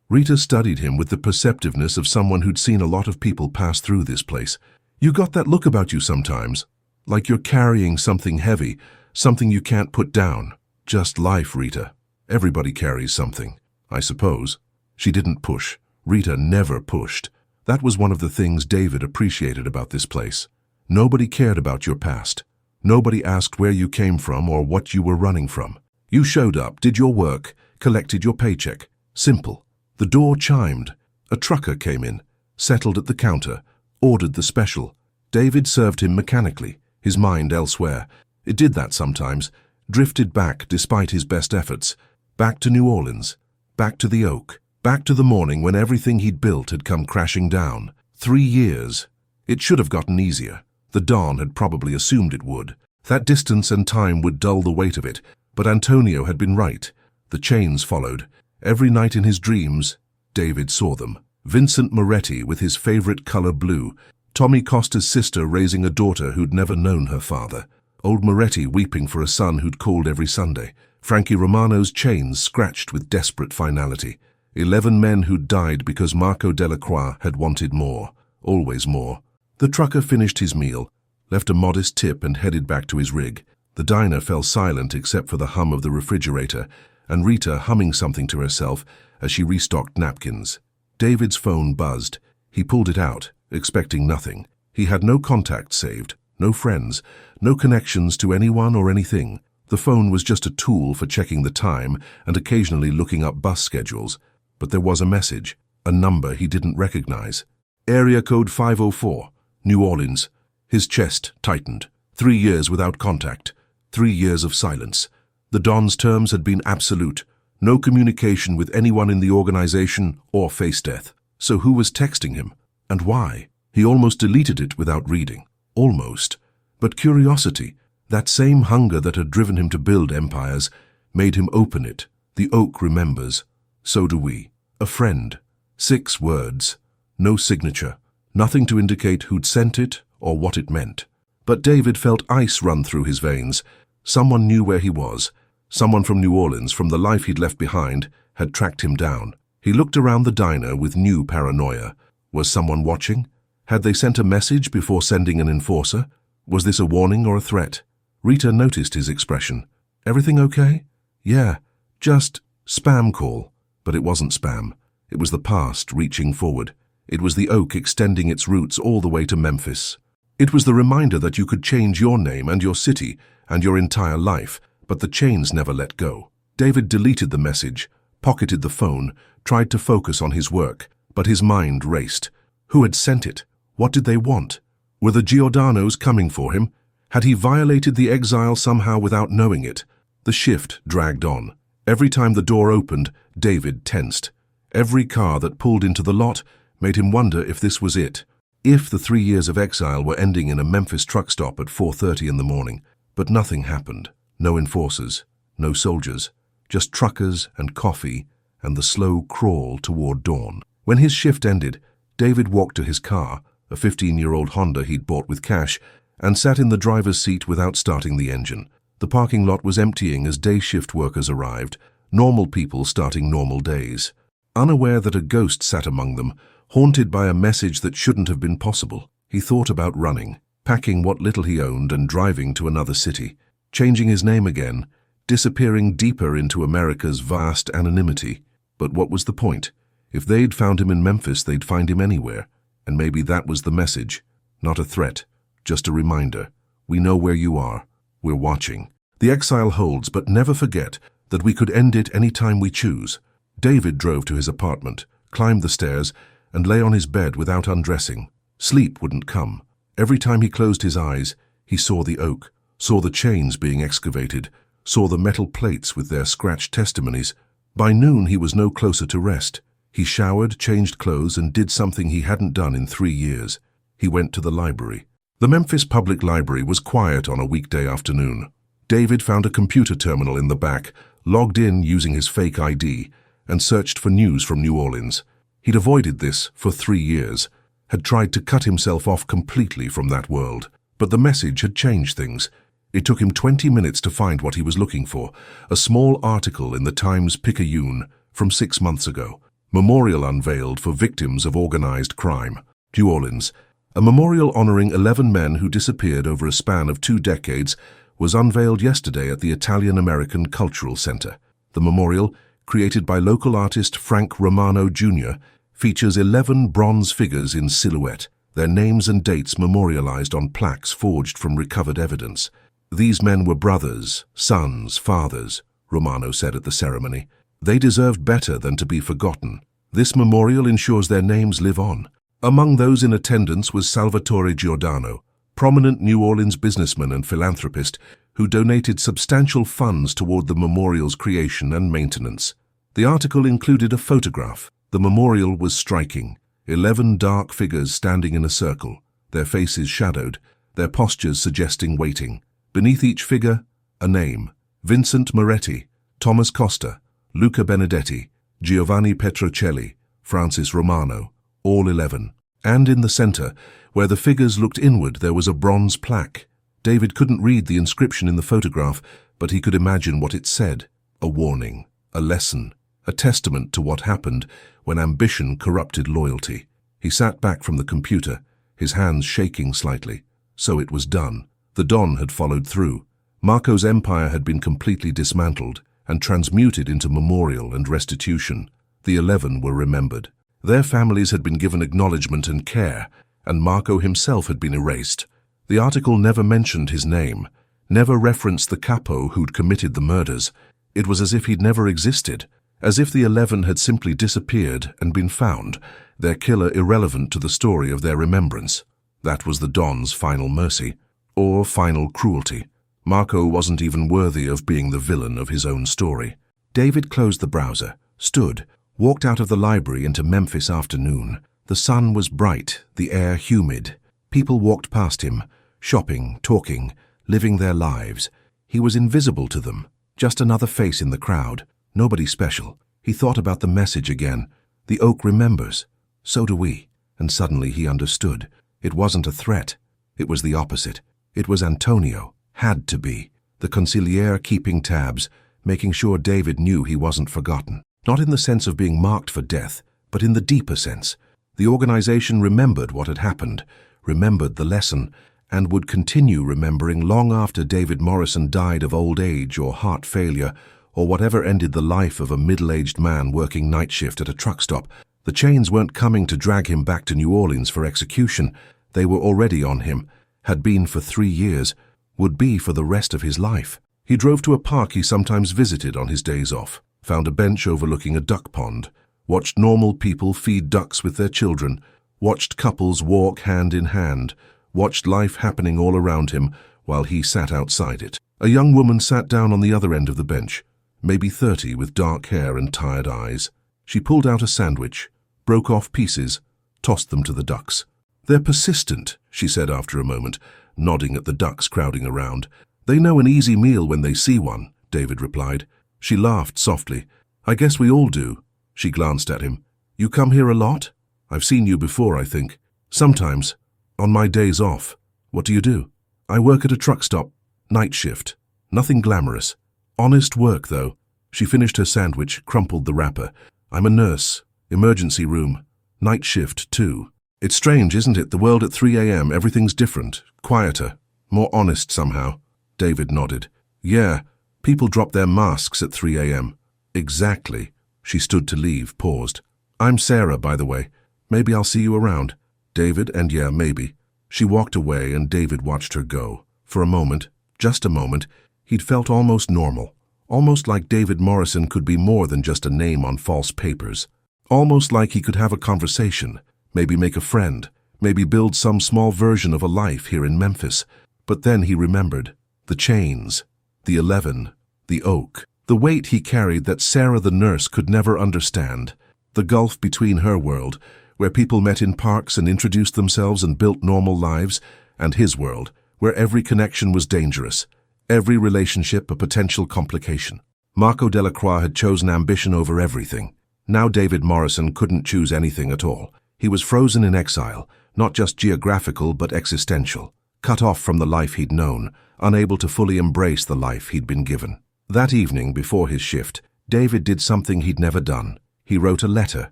S1: Rita studied him with the perceptiveness of someone who'd seen a lot of people pass through this place. "You got that look about you sometimes, like you're carrying something heavy, something you can't put down." "Just life, Rita. Everybody carries something, I suppose." She didn't push. Rita never pushed. That was one of the things David appreciated about this place. Nobody cared about your past. Nobody asked where you came from or what you were running from. You showed up, did your work, collected your paycheck. Simple. The door chimed. A trucker came in, settled at the counter, ordered the special. David served him mechanically, his mind elsewhere. It did that sometimes, drifted back despite his best efforts, back to New Orleans, back to the Oak, back to the morning when everything he'd built had come crashing down. 3 years. It should have gotten easier. The dawn had probably assumed it would. That distance and time would dull the weight of it, but Antonio had been right. The chains followed. Every night in his dreams, David saw them. Vincent Moretti with his favorite color blue, Tommy Costa's sister raising a daughter who'd never known her father, old Moretti weeping for a son who'd called every Sunday, Frankie Romano's chains scratched with desperate finality, 11 men who'd died because Marco Delacroix had wanted more, always more. The trucker finished his meal, left a modest tip and headed back to his rig. The diner fell silent except for the hum of the refrigerator and Rita humming something to herself as she restocked napkins. David's phone buzzed. He pulled it out, expecting nothing. He had no contacts saved, no friends, no connections to anyone or anything. The phone was just a tool for checking the time and occasionally looking up bus schedules. But there was a message, a number he didn't recognize. Area code 504, New Orleans. His chest tightened. 3 years without contact. 3 years of silence. The Don's terms had been absolute. No communication with anyone in the organization or face death. So who was texting him? And why? He almost deleted it without reading. Almost. But curiosity, that same hunger that had driven him to build empires, made him open it. The Oak remembers. So do we. A friend. 6 words. No signature. Nothing to indicate who'd sent it or what it meant. But David felt ice run through his veins. Someone knew where he was. Someone from New Orleans, from the life he'd left behind, had tracked him down. He looked around the diner with new paranoia. Was someone watching? Had they sent a message before sending an enforcer? Was this a warning or a threat? Rita noticed his expression. Everything okay? Yeah, just spam call. But it wasn't spam. It was the past reaching forward. It was the Oak extending its roots all the way to Memphis. It was the reminder that you could change your name and your city and your entire life, but the chains never let go. David deleted the message, pocketed the phone, tried to focus on his work, but his mind raced. Who had sent it? What did they want? Were the Giordanos coming for him? Had he violated the exile somehow without knowing it? The shift dragged on. Every time the door opened, David tensed. Every car that pulled into the lot made him wonder if this was it. If the 3 years of exile were ending in a Memphis truck stop at 4:30 in the morning. But nothing happened. No enforcers, no soldiers, just truckers and coffee and the slow crawl toward dawn. When his shift ended, David walked to his car, a 15-year-old Honda he'd bought with cash, and sat in the driver's seat without starting the engine. The parking lot was emptying as day shift workers arrived, normal people starting normal days. Unaware that a ghost sat among them, haunted by a message that shouldn't have been possible, he thought about running, packing what little he owned and driving to another city, changing his name again, disappearing deeper into America's vast anonymity. But what was the point? If they'd found him in Memphis, they'd find him anywhere. And maybe that was the message. Not a threat, just a reminder. We know where you are. We're watching. The exile holds, but never forget that we could end it any time we choose. David drove to his apartment, climbed the stairs, and lay on his bed without undressing. Sleep wouldn't come. Every time he closed his eyes, he saw the oak, saw the chains being excavated, saw the metal plates with their scratched testimonies. By noon, he was no closer to rest. He showered, changed clothes, and did something he hadn't done in 3 years. He went to the library. The Memphis Public Library was quiet on a weekday afternoon. David found a computer terminal in the back, logged in using his fake ID, and searched for news from New Orleans. He'd avoided this for 3 years, had tried to cut himself off completely from that world. But the message had changed things. It took him 20 minutes to find what he was looking for, a small article in the Times-Picayune from 6 months ago. Memorial unveiled for victims of organized crime. New Orleans. A memorial honoring 11 men who disappeared over a span of 2 decades was unveiled yesterday at the Italian-American Cultural Center. The memorial, created by local artist Frank Romano Jr., features 11 bronze figures in silhouette, their names and dates memorialized on plaques forged from recovered evidence. These men were brothers, sons, fathers, Romano said at the ceremony. They deserved better than to be forgotten. This memorial ensures their names live on. Among those in attendance was Salvatore Giordano, prominent New Orleans businessman and philanthropist who donated substantial funds toward the memorial's creation and maintenance. The article included a photograph. The memorial was striking. 11 dark figures standing in a circle, their faces shadowed, their postures suggesting waiting. Beneath each figure, a name: Vincent Moretti, Thomas Costa, Luca Benedetti, Giovanni Petrocelli, Francis Romano, all 11. And in the center, where the figures looked inward, there was a bronze plaque. David couldn't read the inscription in the photograph, but he could imagine what it said. A warning, a lesson, a testament to what happened when ambition corrupted loyalty. He sat back from the computer, his hands shaking slightly. So it was done. The Don had followed through. Marco's empire had been completely dismantled and transmuted into memorial and restitution. The 11 were remembered. Their families had been given acknowledgement and care, and Marco himself had been erased. The article never mentioned his name, never referenced the Capo who'd committed the murders. It was as if he'd never existed, as if the 11 had simply disappeared and been found, their killer irrelevant to the story of their remembrance. That was the Don's final mercy, or final cruelty. Marco wasn't even worthy of being the villain of his own story. David closed the browser, stood, walked out of the library into Memphis afternoon. The sun was bright, the air humid. People walked past him, shopping, talking, living their lives. He was invisible to them, just another face in the crowd, nobody special. He thought about the message again. The oak remembers. So do we. And suddenly he understood. It wasn't a threat. It was the opposite. It was Antonio. Had to be. The consigliere keeping tabs, making sure David knew he wasn't forgotten. Not in the sense of being marked for death, but in the deeper sense. The organization remembered what had happened, remembered the lesson, and would continue remembering long after David Morrison died of old age or heart failure, or whatever ended the life of a middle-aged man working night shift at a truck stop. The chains weren't coming to drag him back to New Orleans for execution. They were already on him, had been for 3 years, would be for the rest of his life. He drove to a park he sometimes visited on his days off, found a bench overlooking a duck pond, watched normal people feed ducks with their children, watched couples walk hand in hand, watched life happening all around him while he sat outside it. A young woman sat down on the other end of the bench, maybe 30, with dark hair and tired eyes. She pulled out a sandwich, broke off pieces, tossed them to the ducks. "They're persistent," she said after a moment, nodding at the ducks crowding around. "They know an easy meal when they see one," David replied. She laughed softly. "I guess we all do." She glanced at him. "You come here a lot?" "I've seen you before, I think." "Sometimes. On my days off." "What do you do?" "I work at a truck stop. Night shift. Nothing glamorous. Honest work, though. She finished her sandwich, crumpled the wrapper. I'm a nurse. Emergency room. Night shift, too. It's strange, isn't it? The world at 3 a.m., everything's different. Quieter. More honest somehow. David nodded. Yeah, people drop their masks at 3 a.m. Exactly. She stood to leave, paused. I'm Sarah, by the way. Maybe I'll see you around. David, and yeah, maybe. She walked away and David watched her go. For a moment, just a moment, he'd felt almost normal. Almost like David Morrison could be more than just a name on false papers. Almost like he could have a conversation, maybe make a friend, maybe build some small version of a life here in Memphis. But then he remembered. The chains, the 11, the oak, the weight he carried that Sarah the nurse could never understand. The gulf between her world, where people met in parks and introduced themselves and built normal lives, and his world, where every connection was dangerous, every relationship a potential complication. Marco Delacroix had chosen ambition over everything. Now David Morrison couldn't choose anything at all. He was frozen in exile, not just geographical but existential, cut off from the life he'd known, unable to fully embrace the life he'd been given. That evening, before his shift, David did something he'd never done. He wrote a letter,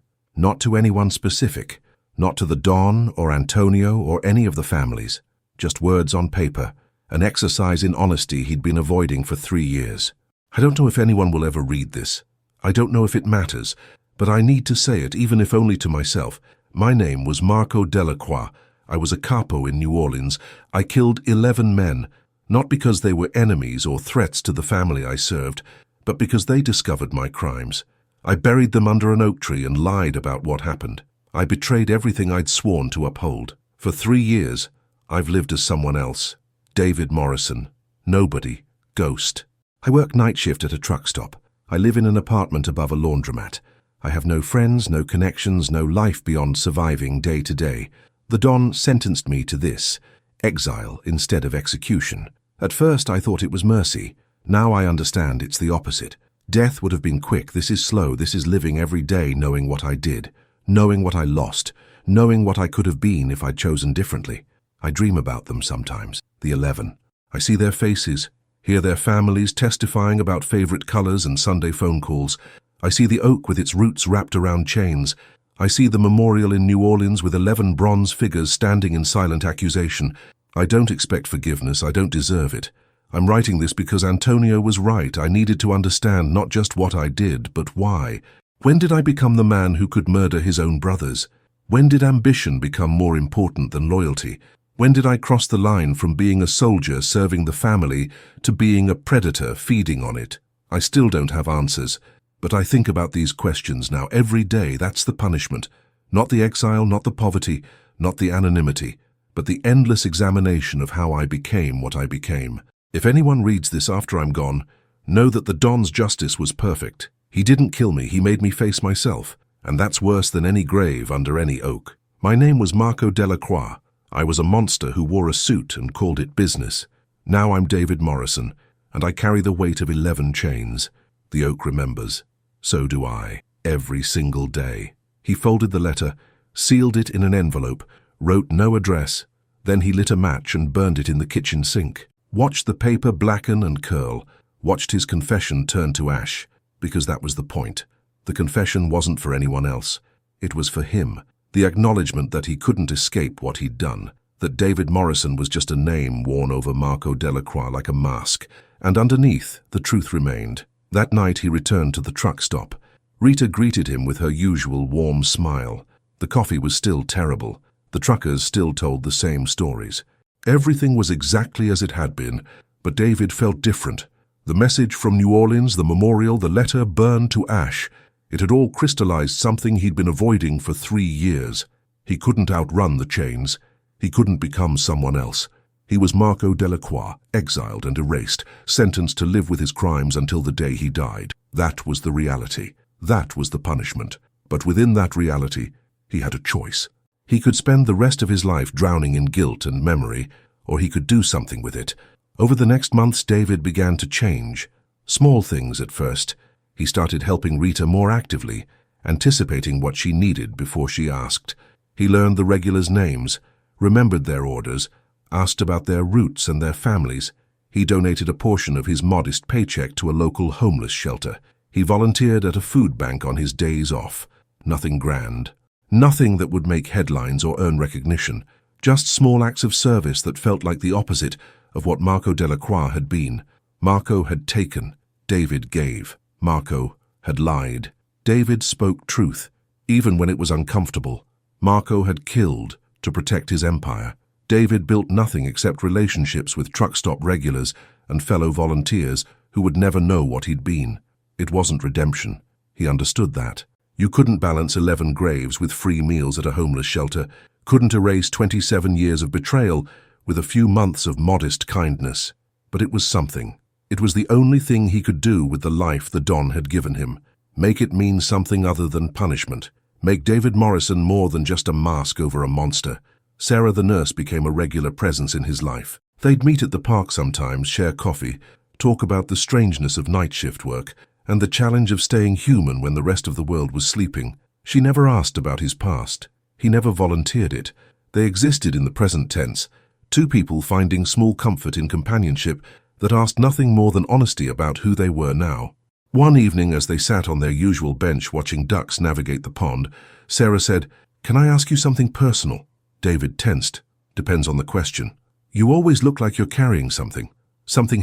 S1: not to anyone specific, not to the Don or Antonio or any of the families, just words on paper, an exercise in honesty he'd been avoiding for 3 years. I don't know if anyone will ever read this. I don't know if it matters, but I need to say it, even if only to myself. My name was Marco Delacroix. I was a capo in New Orleans. I killed 11 men, not because they were enemies or threats to the family I served, but because they discovered my crimes. I buried them under an oak tree and lied about what happened. I betrayed everything I'd sworn to uphold. For 3 years, I've lived as someone else. David Morrison. Nobody. Ghost. I work night shift at a truck stop. I live in an apartment above a laundromat. I have no friends, no connections, no life beyond surviving day to day. The Don sentenced me to this, exile instead of execution. At first I thought it was mercy. Now I understand it's the opposite. Death would have been quick. This is slow. This is living every day knowing what I did, knowing what I lost, knowing what I could have been if I'd chosen differently. I dream about them sometimes, the 11. I see their faces, hear their families testifying about favorite colors and Sunday phone calls. I see the oak with its roots wrapped around chains. I see the memorial in New Orleans with 11 bronze figures standing in silent accusation. I don't expect forgiveness. I don't deserve it. I'm writing this because Antonio was right. I needed to understand not just what I did, but why. When did I become the man who could murder his own brothers? When did ambition become more important than loyalty? When did I cross the line from being a soldier serving the family to being a predator feeding on it? I still don't have answers, but I think about these questions now every day. That's the punishment. Not the exile, not the poverty, not the anonymity, but the endless examination of how I became what I became. If anyone reads this after I'm gone, know that the Don's justice was perfect. He didn't kill me, he made me face myself, and that's worse than any grave under any oak. My name was Marco Delacroix. I was a monster who wore a suit and called it business. Now I'm David Morrison, and I carry the weight of 11 chains. The oak remembers. So do I, every single day. He folded the letter, sealed it in an envelope, wrote no address. Then he lit a match and burned it in the kitchen sink. Watched the paper blacken and curl, watched his confession turn to ash, because that was the point. The confession wasn't for anyone else. It was for him. The acknowledgement that he couldn't escape what he'd done, that David Morrison was just a name worn over Marco Delacroix like a mask, and underneath, the truth remained. That night he returned to the truck stop. Rita greeted him with her usual warm smile. The coffee was still terrible. The truckers still told the same stories. Everything was exactly as it had been, but David felt different. The message from New Orleans, the memorial, the letter burned to ash. It had all crystallized something he'd been avoiding for 3 years. He couldn't outrun the chains. He couldn't become someone else. He was Marco Delacroix, exiled and erased, sentenced to live with his crimes until the day he died. That was the reality. That was the punishment. But within that reality, he had a choice. He could spend the rest of his life drowning in guilt and memory, or he could do something with it. Over the next months, David began to change. Small things at first. He started helping Rita more actively, anticipating what she needed before she asked. He learned the regulars' names, remembered their orders, asked about their roots and their families. He donated a portion of his modest paycheck to a local homeless shelter. He volunteered at a food bank on his days off. Nothing grand. Nothing that would make headlines or earn recognition. Just small acts of service that felt like the opposite of what Marco Delacroix had been. Marco had taken. David gave. Marco had lied. David spoke truth, even when it was uncomfortable. Marco had killed to protect his empire. David built nothing except relationships with truck stop regulars and fellow volunteers who would never know what he'd been. It wasn't redemption. He understood that. You couldn't balance 11 graves with free meals at a homeless shelter, couldn't erase 27 years of betrayal with a few months of modest kindness. But it was something. It was the only thing he could do with the life the Don had given him. Make it mean something other than punishment. Make David Morrison more than just a mask over a monster. Sarah the nurse became a regular presence in his life. They'd meet at the park sometimes, share coffee, talk about the strangeness of night shift work, and the challenge of staying human when the rest of the world was sleeping. She never asked about his past. He never volunteered it. They existed in the present tense, two people finding small comfort in companionship that asked nothing more than honesty about who they were now. One evening, as they sat on their usual bench watching ducks navigate the pond, Sarah said, "Can I ask you something personal?" David tensed. "Depends on the question." "You always look like you're carrying something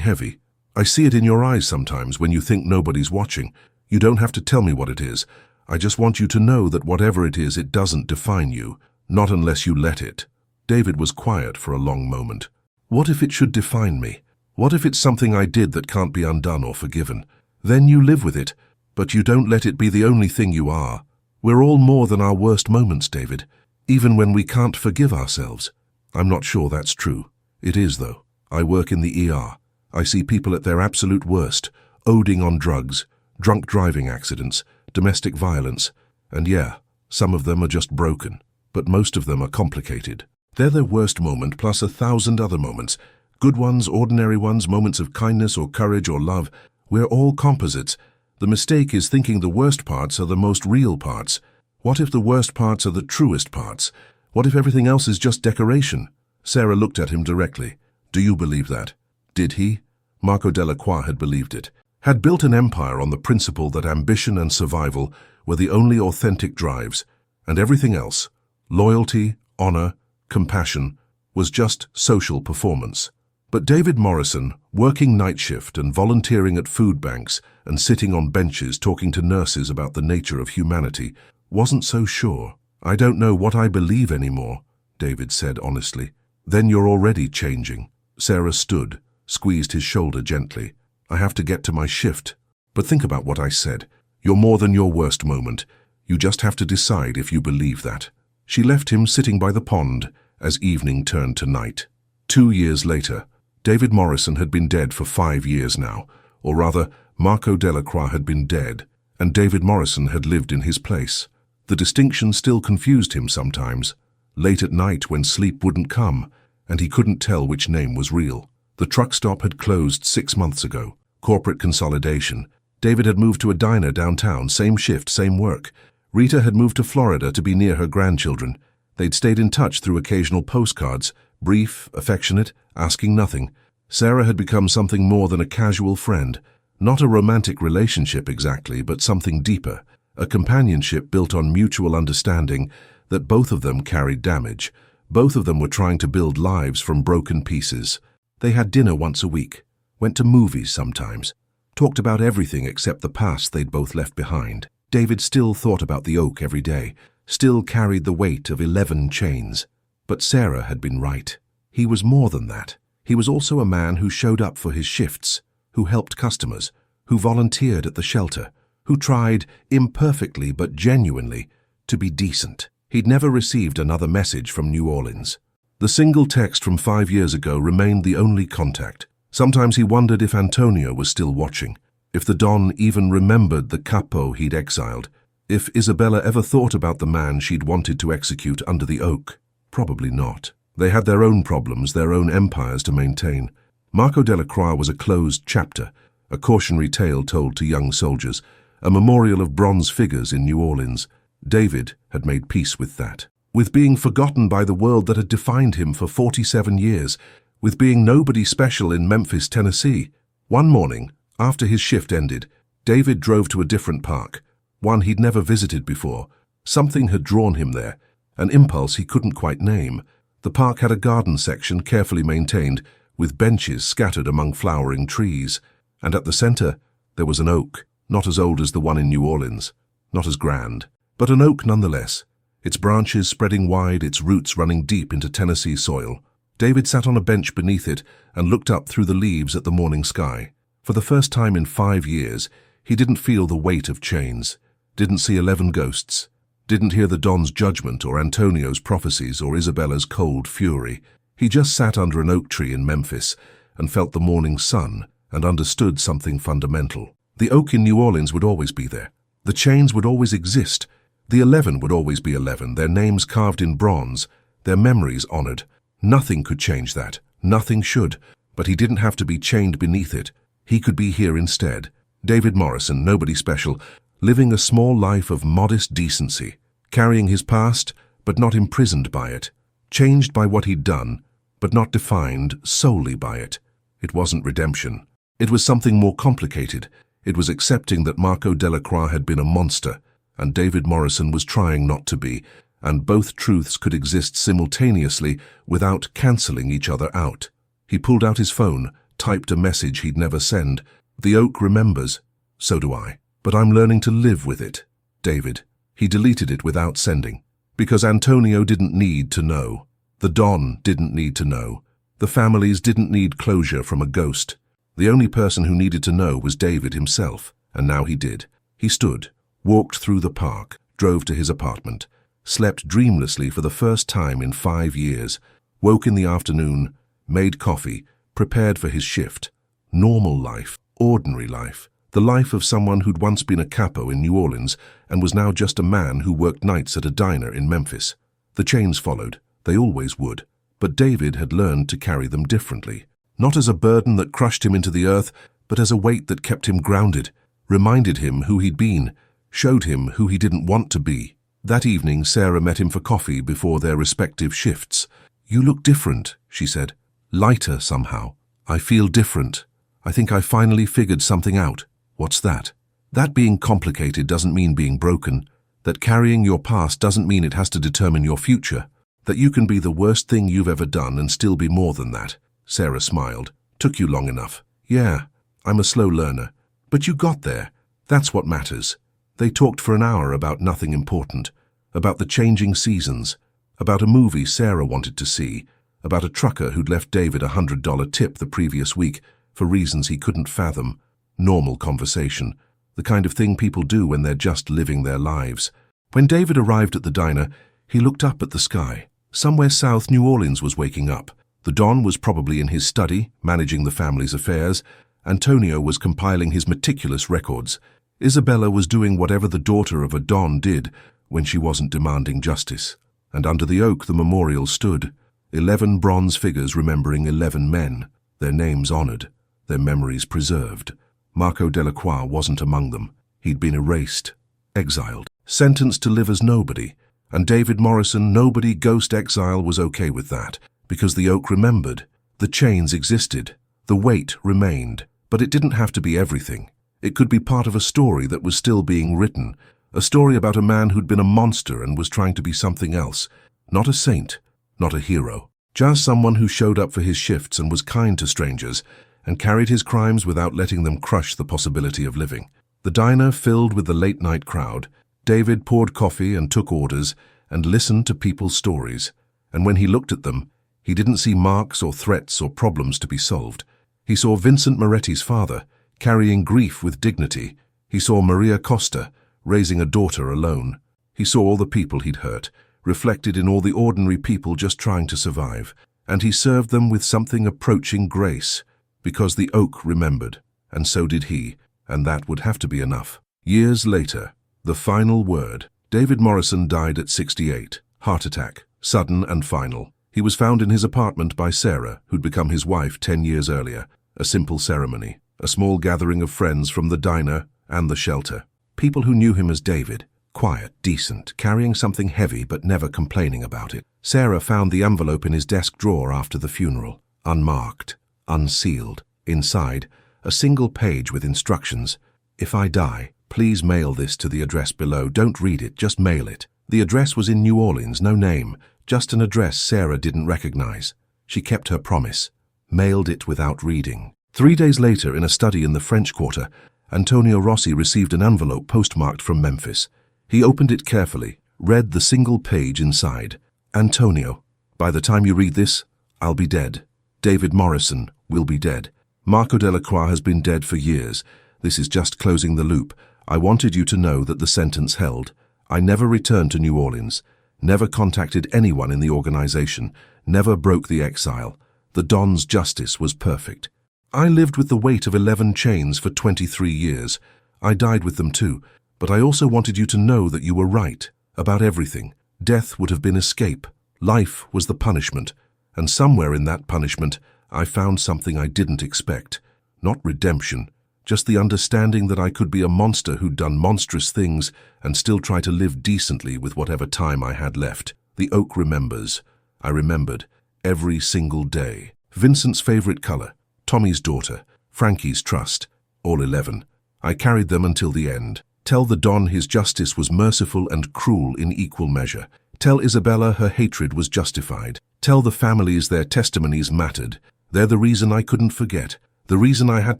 S1: heavy. I see it in your eyes sometimes when you think nobody's watching. You don't have to tell me what it is. I just want you to know that whatever it is, it doesn't define you, not unless you let it." David was quiet for a long moment. "What if it should define me? What if it's something I did that can't be undone or forgiven? Then you live with it, but you don't let it be the only thing you are. We're all more than our worst moments, David, even when we can't forgive ourselves." "I'm not sure that's true." "It is, though. I work in the ER. I see people at their absolute worst, ODing on drugs, drunk driving accidents, domestic violence, and yeah, some of them are just broken, but most of them are complicated. They're their worst moment plus 1,000 other moments, good ones, ordinary ones, moments of kindness or courage or love. We're all composites. The mistake is thinking the worst parts are the most real parts. What if the worst parts are the truest parts? What if everything else is just decoration?" Sarah looked at him directly. "Do you believe that?" Did he? Marco Delacroix had believed it. Had built an empire on the principle that ambition and survival were the only authentic drives, and everything else, loyalty, honor, compassion, was just social performance. But David Morrison, working night shift and volunteering at food banks and sitting on benches talking to nurses about the nature of humanity, wasn't so sure. "I don't know what I believe anymore," David said honestly. "Then you're already changing." Sarah stood, squeezed his shoulder gently. "I have to get to my shift. But think about what I said. You're more than your worst moment. You just have to decide if you believe that." She left him sitting by the pond as evening turned to night. 2 years later, David Morrison had been dead for 5 years now, or rather, Marco Delacroix had been dead, and David Morrison had lived in his place. The distinction still confused him sometimes, late at night when sleep wouldn't come, and he couldn't tell which name was real. The truck stop had closed 6 months ago. Corporate consolidation. David had moved to a diner downtown, same shift, same work. Rita had moved to Florida to be near her grandchildren. They'd stayed in touch through occasional postcards, brief, affectionate, asking nothing. Sarah had become something more than a casual friend. Not a romantic relationship exactly, but something deeper. A companionship built on mutual understanding that both of them carried damage. Both of them were trying to build lives from broken pieces. They had dinner once a week, went to movies sometimes, talked about everything except the past they'd both left behind. David still thought about the oak every day, still carried the weight of 11 chains. But Sarah had been right. He was more than that. He was also a man who showed up for his shifts, who helped customers, who volunteered at the shelter, who tried, imperfectly but genuinely, to be decent. He'd never received another message from New Orleans. The single text from 5 years ago remained the only contact. Sometimes he wondered if Antonio was still watching, if the Don even remembered the Capo he'd exiled, if Isabella ever thought about the man she'd wanted to execute under the oak. Probably not. They had their own problems, their own empires to maintain. Marco Delacroix was a closed chapter, a cautionary tale told to young soldiers, a memorial of bronze figures in New Orleans. David had made peace with that, with being forgotten by the world that had defined him for 47 years, with being nobody special in Memphis, Tennessee. One morning, after his shift ended, David drove to a different park, one he'd never visited before. Something had drawn him there, an impulse he couldn't quite name. The park had a garden section carefully maintained, with benches scattered among flowering trees. And at the center, there was an oak, not as old as the one in New Orleans, not as grand, but an oak nonetheless, its branches spreading wide, its roots running deep into Tennessee soil. David sat on a bench beneath it and looked up through the leaves at the morning sky. For the first time in 5 years, he didn't feel the weight of chains, didn't see 11 ghosts, didn't hear the Don's judgment or Antonio's prophecies or Isabella's cold fury. He just sat under an oak tree in Memphis and felt the morning sun and understood something fundamental. The oak in New Orleans would always be there. The chains would always exist. The 11 would always be 11, their names carved in bronze, their memories honored. Nothing could change that. Nothing should. But he didn't have to be chained beneath it. He could be here instead. David Morrison, nobody special, living a small life of modest decency, carrying his past, but not imprisoned by it, changed by what he'd done, but not defined solely by it. It wasn't redemption. It was something more complicated. It was accepting that Marco Delacroix had been a monster, and David Morrison was trying not to be, and both truths could exist simultaneously without cancelling each other out. He pulled out his phone, typed a message he'd never send. The oak remembers. So do I. But I'm learning to live with it. David. He deleted it without sending. Because Antonio didn't need to know. The Don didn't need to know. The families didn't need closure from a ghost. The only person who needed to know was David himself, and now he did. He stood, walked through the park, drove to his apartment, slept dreamlessly for the first time in 5 years, woke in the afternoon, made coffee, prepared for his shift. Normal life, ordinary life, the life of someone who'd once been a capo in New Orleans and was now just a man who worked nights at a diner in Memphis. The chains followed. They always would. But David had learned to carry them differently. Not as a burden that crushed him into the earth, but as a weight that kept him grounded, reminded him who he'd been, showed him who he didn't want to be. That evening, Sarah met him for coffee before their respective shifts. "You look different," she said. "Lighter somehow. I feel different. I think I finally figured something out." "What's that?" "That being complicated doesn't mean being broken. That carrying your past doesn't mean it has to determine your future. That you can be the worst thing you've ever done and still be more than that." Sarah smiled. "Took you long enough." "Yeah, I'm a slow learner. But you got there. That's what matters." They talked for an hour about nothing important, about the changing seasons, about a movie Sarah wanted to see, about a trucker who'd left David a $100 tip the previous week for reasons he couldn't fathom. Normal conversation, the kind of thing people do when they're just living their lives. When David arrived at the diner, he looked up at the sky. Somewhere south, New Orleans was waking up. The Don was probably in his study, managing the family's affairs. Antonio was compiling his meticulous records. Isabella was doing whatever the daughter of a Don did when she wasn't demanding justice. And under the oak the memorial stood, 11 bronze figures remembering 11 men, their names honored, their memories preserved. Marco Delacroix wasn't among them. He'd been erased, exiled, sentenced to live as nobody. And David Morrison, nobody ghost exile, was okay with that, because the oak remembered. The chains existed. The weight remained. But it didn't have to be everything. It could be part of a story that was still being written, a story about a man who'd been a monster and was trying to be something else. Not a saint, not a hero. Just someone who showed up for his shifts and was kind to strangers, and carried his crimes without letting them crush the possibility of living. The diner filled with the late-night crowd. David poured coffee and took orders and listened to people's stories. And when he looked at them, he didn't see marks or threats or problems to be solved. He saw Vincent Moretti's father, carrying grief with dignity. He saw Maria Costa, raising a daughter alone. He saw all the people he'd hurt, reflected in all the ordinary people just trying to survive. And he served them with something approaching grace, because the oak remembered, and so did he, and that would have to be enough. Years later, the final word. David Morrison died at 68, heart attack, sudden and final. He was found in his apartment by Sarah, who'd become his wife 10 years earlier. A simple ceremony, a small gathering of friends from the diner and the shelter. People who knew him as David, quiet, decent, carrying something heavy but never complaining about it. Sarah found the envelope in his desk drawer after the funeral, unmarked, unsealed. Inside, a single page with instructions. If I die, please mail this to the address below. Don't read it, just mail it. The address was in New Orleans, no name, just an address Sarah didn't recognize. She kept her promise. Mailed it without reading. 3 days later, in a study in the French Quarter, Antonio Rossi received an envelope postmarked from Memphis. He opened it carefully, read the single page inside. Antonio, by the time you read this, I'll be dead. David Morrison will be dead. Marco Delacroix has been dead for years. This is just closing the loop. I wanted you to know that the sentence held. I never returned to New Orleans, never contacted anyone in the organization, never broke the exile. The Don's justice was perfect. I lived with the weight of 11 chains for 23 years. I died with them too, but I also wanted you to know that you were right about everything. Death would have been escape. Life was the punishment, and somewhere in that punishment, I found something I didn't expect. Not redemption, just the understanding that I could be a monster who'd done monstrous things and still try to live decently with whatever time I had left. The oak remembers. I remembered every single day. Vincent's favorite color, Tommy's daughter, Frankie's trust, all 11. I carried them until the end. Tell the Don his justice was merciful and cruel in equal measure. Tell Isabella her hatred was justified. Tell the families their testimonies mattered. They're the reason I couldn't forget, the reason I had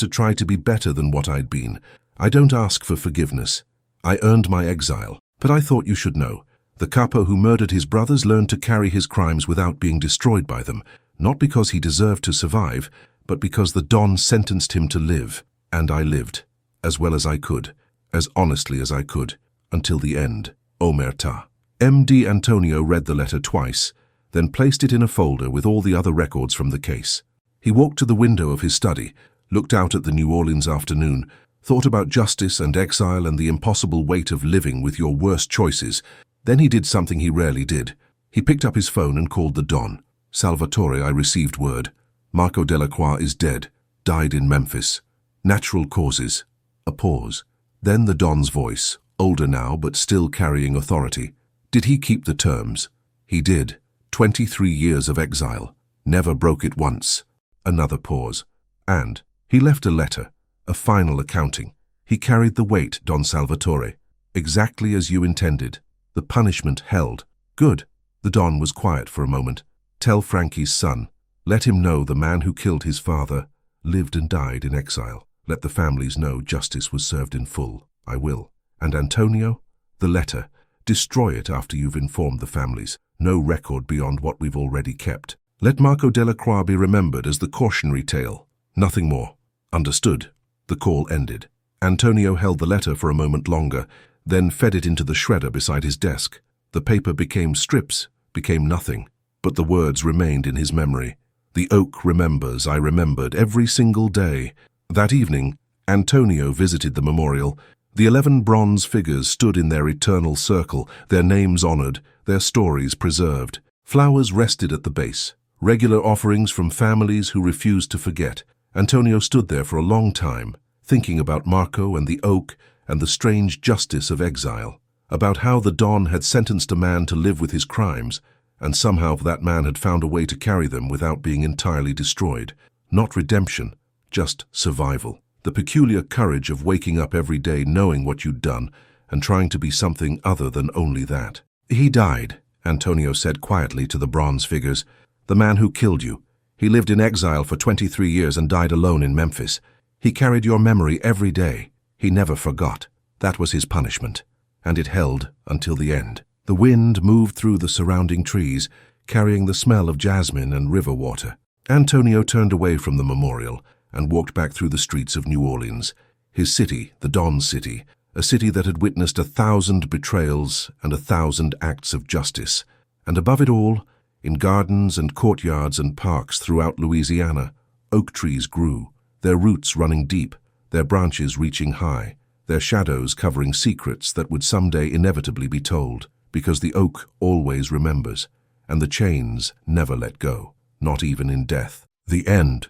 S1: to try to be better than what I'd been. I don't ask for forgiveness. I earned my exile, but I thought you should know. The Capo who murdered his brothers learned to carry his crimes without being destroyed by them, not because he deserved to survive, but because the Don sentenced him to live. And I lived, as well as I could, as honestly as I could, until the end. Omerta. M.D. Antonio read the letter twice, then placed it in a folder with all the other records from the case. He walked to the window of his study, looked out at the New Orleans afternoon, thought about justice and exile and the impossible weight of living with your worst choices. Then he did something he rarely did. He picked up his phone and called the Don. Salvatore, I received word. Marco Delacroix is dead, died in Memphis. Natural causes. A pause. Then the Don's voice, older now but still carrying authority. Did he keep the terms? He did. 23 years of exile. Never broke it once. Another pause. And he left a letter, a final accounting. He carried the weight, Don Salvatore. Exactly as you intended. The punishment held. Good. The Don was quiet for a moment. Tell Frankie's son. Let him know the man who killed his father lived and died in exile. Let the families know justice was served in full. I will. And Antonio? The letter. Destroy it after you've informed the families. No record beyond what we've already kept. Let Marco Delacroix be remembered as the cautionary tale. Nothing more. Understood. The call ended. Antonio held the letter for a moment longer, then fed it into the shredder beside his desk. The paper became strips, became nothing, but the words remained in his memory. The oak remembers, I remembered, every single day. That evening, Antonio visited the memorial. The 11 bronze figures stood in their eternal circle, their names honored, their stories preserved. Flowers rested at the base, regular offerings from families who refused to forget. Antonio stood there for a long time, thinking about Marco and the oak and the strange justice of exile, about how the Don had sentenced a man to live with his crimes, and somehow that man had found a way to carry them without being entirely destroyed. Not redemption, just survival. The peculiar courage of waking up every day knowing what you'd done and trying to be something other than only that. He died, Antonio said quietly to the bronze figures. The man who killed you. He lived in exile for 23 years and died alone in Memphis. He carried your memory every day. He never forgot. That was his punishment. And it held until the end. The wind moved through the surrounding trees, carrying the smell of jasmine and river water. Antonio turned away from the memorial and walked back through the streets of New Orleans. His city, the Don's city, a city that had witnessed 1,000 betrayals and 1,000 acts of justice. And above it all, in gardens and courtyards and parks throughout Louisiana, oak trees grew, their roots running deep, their branches reaching high, their shadows covering secrets that would someday inevitably be told, because the oak always remembers, and the chains never let go, not even in death. The end.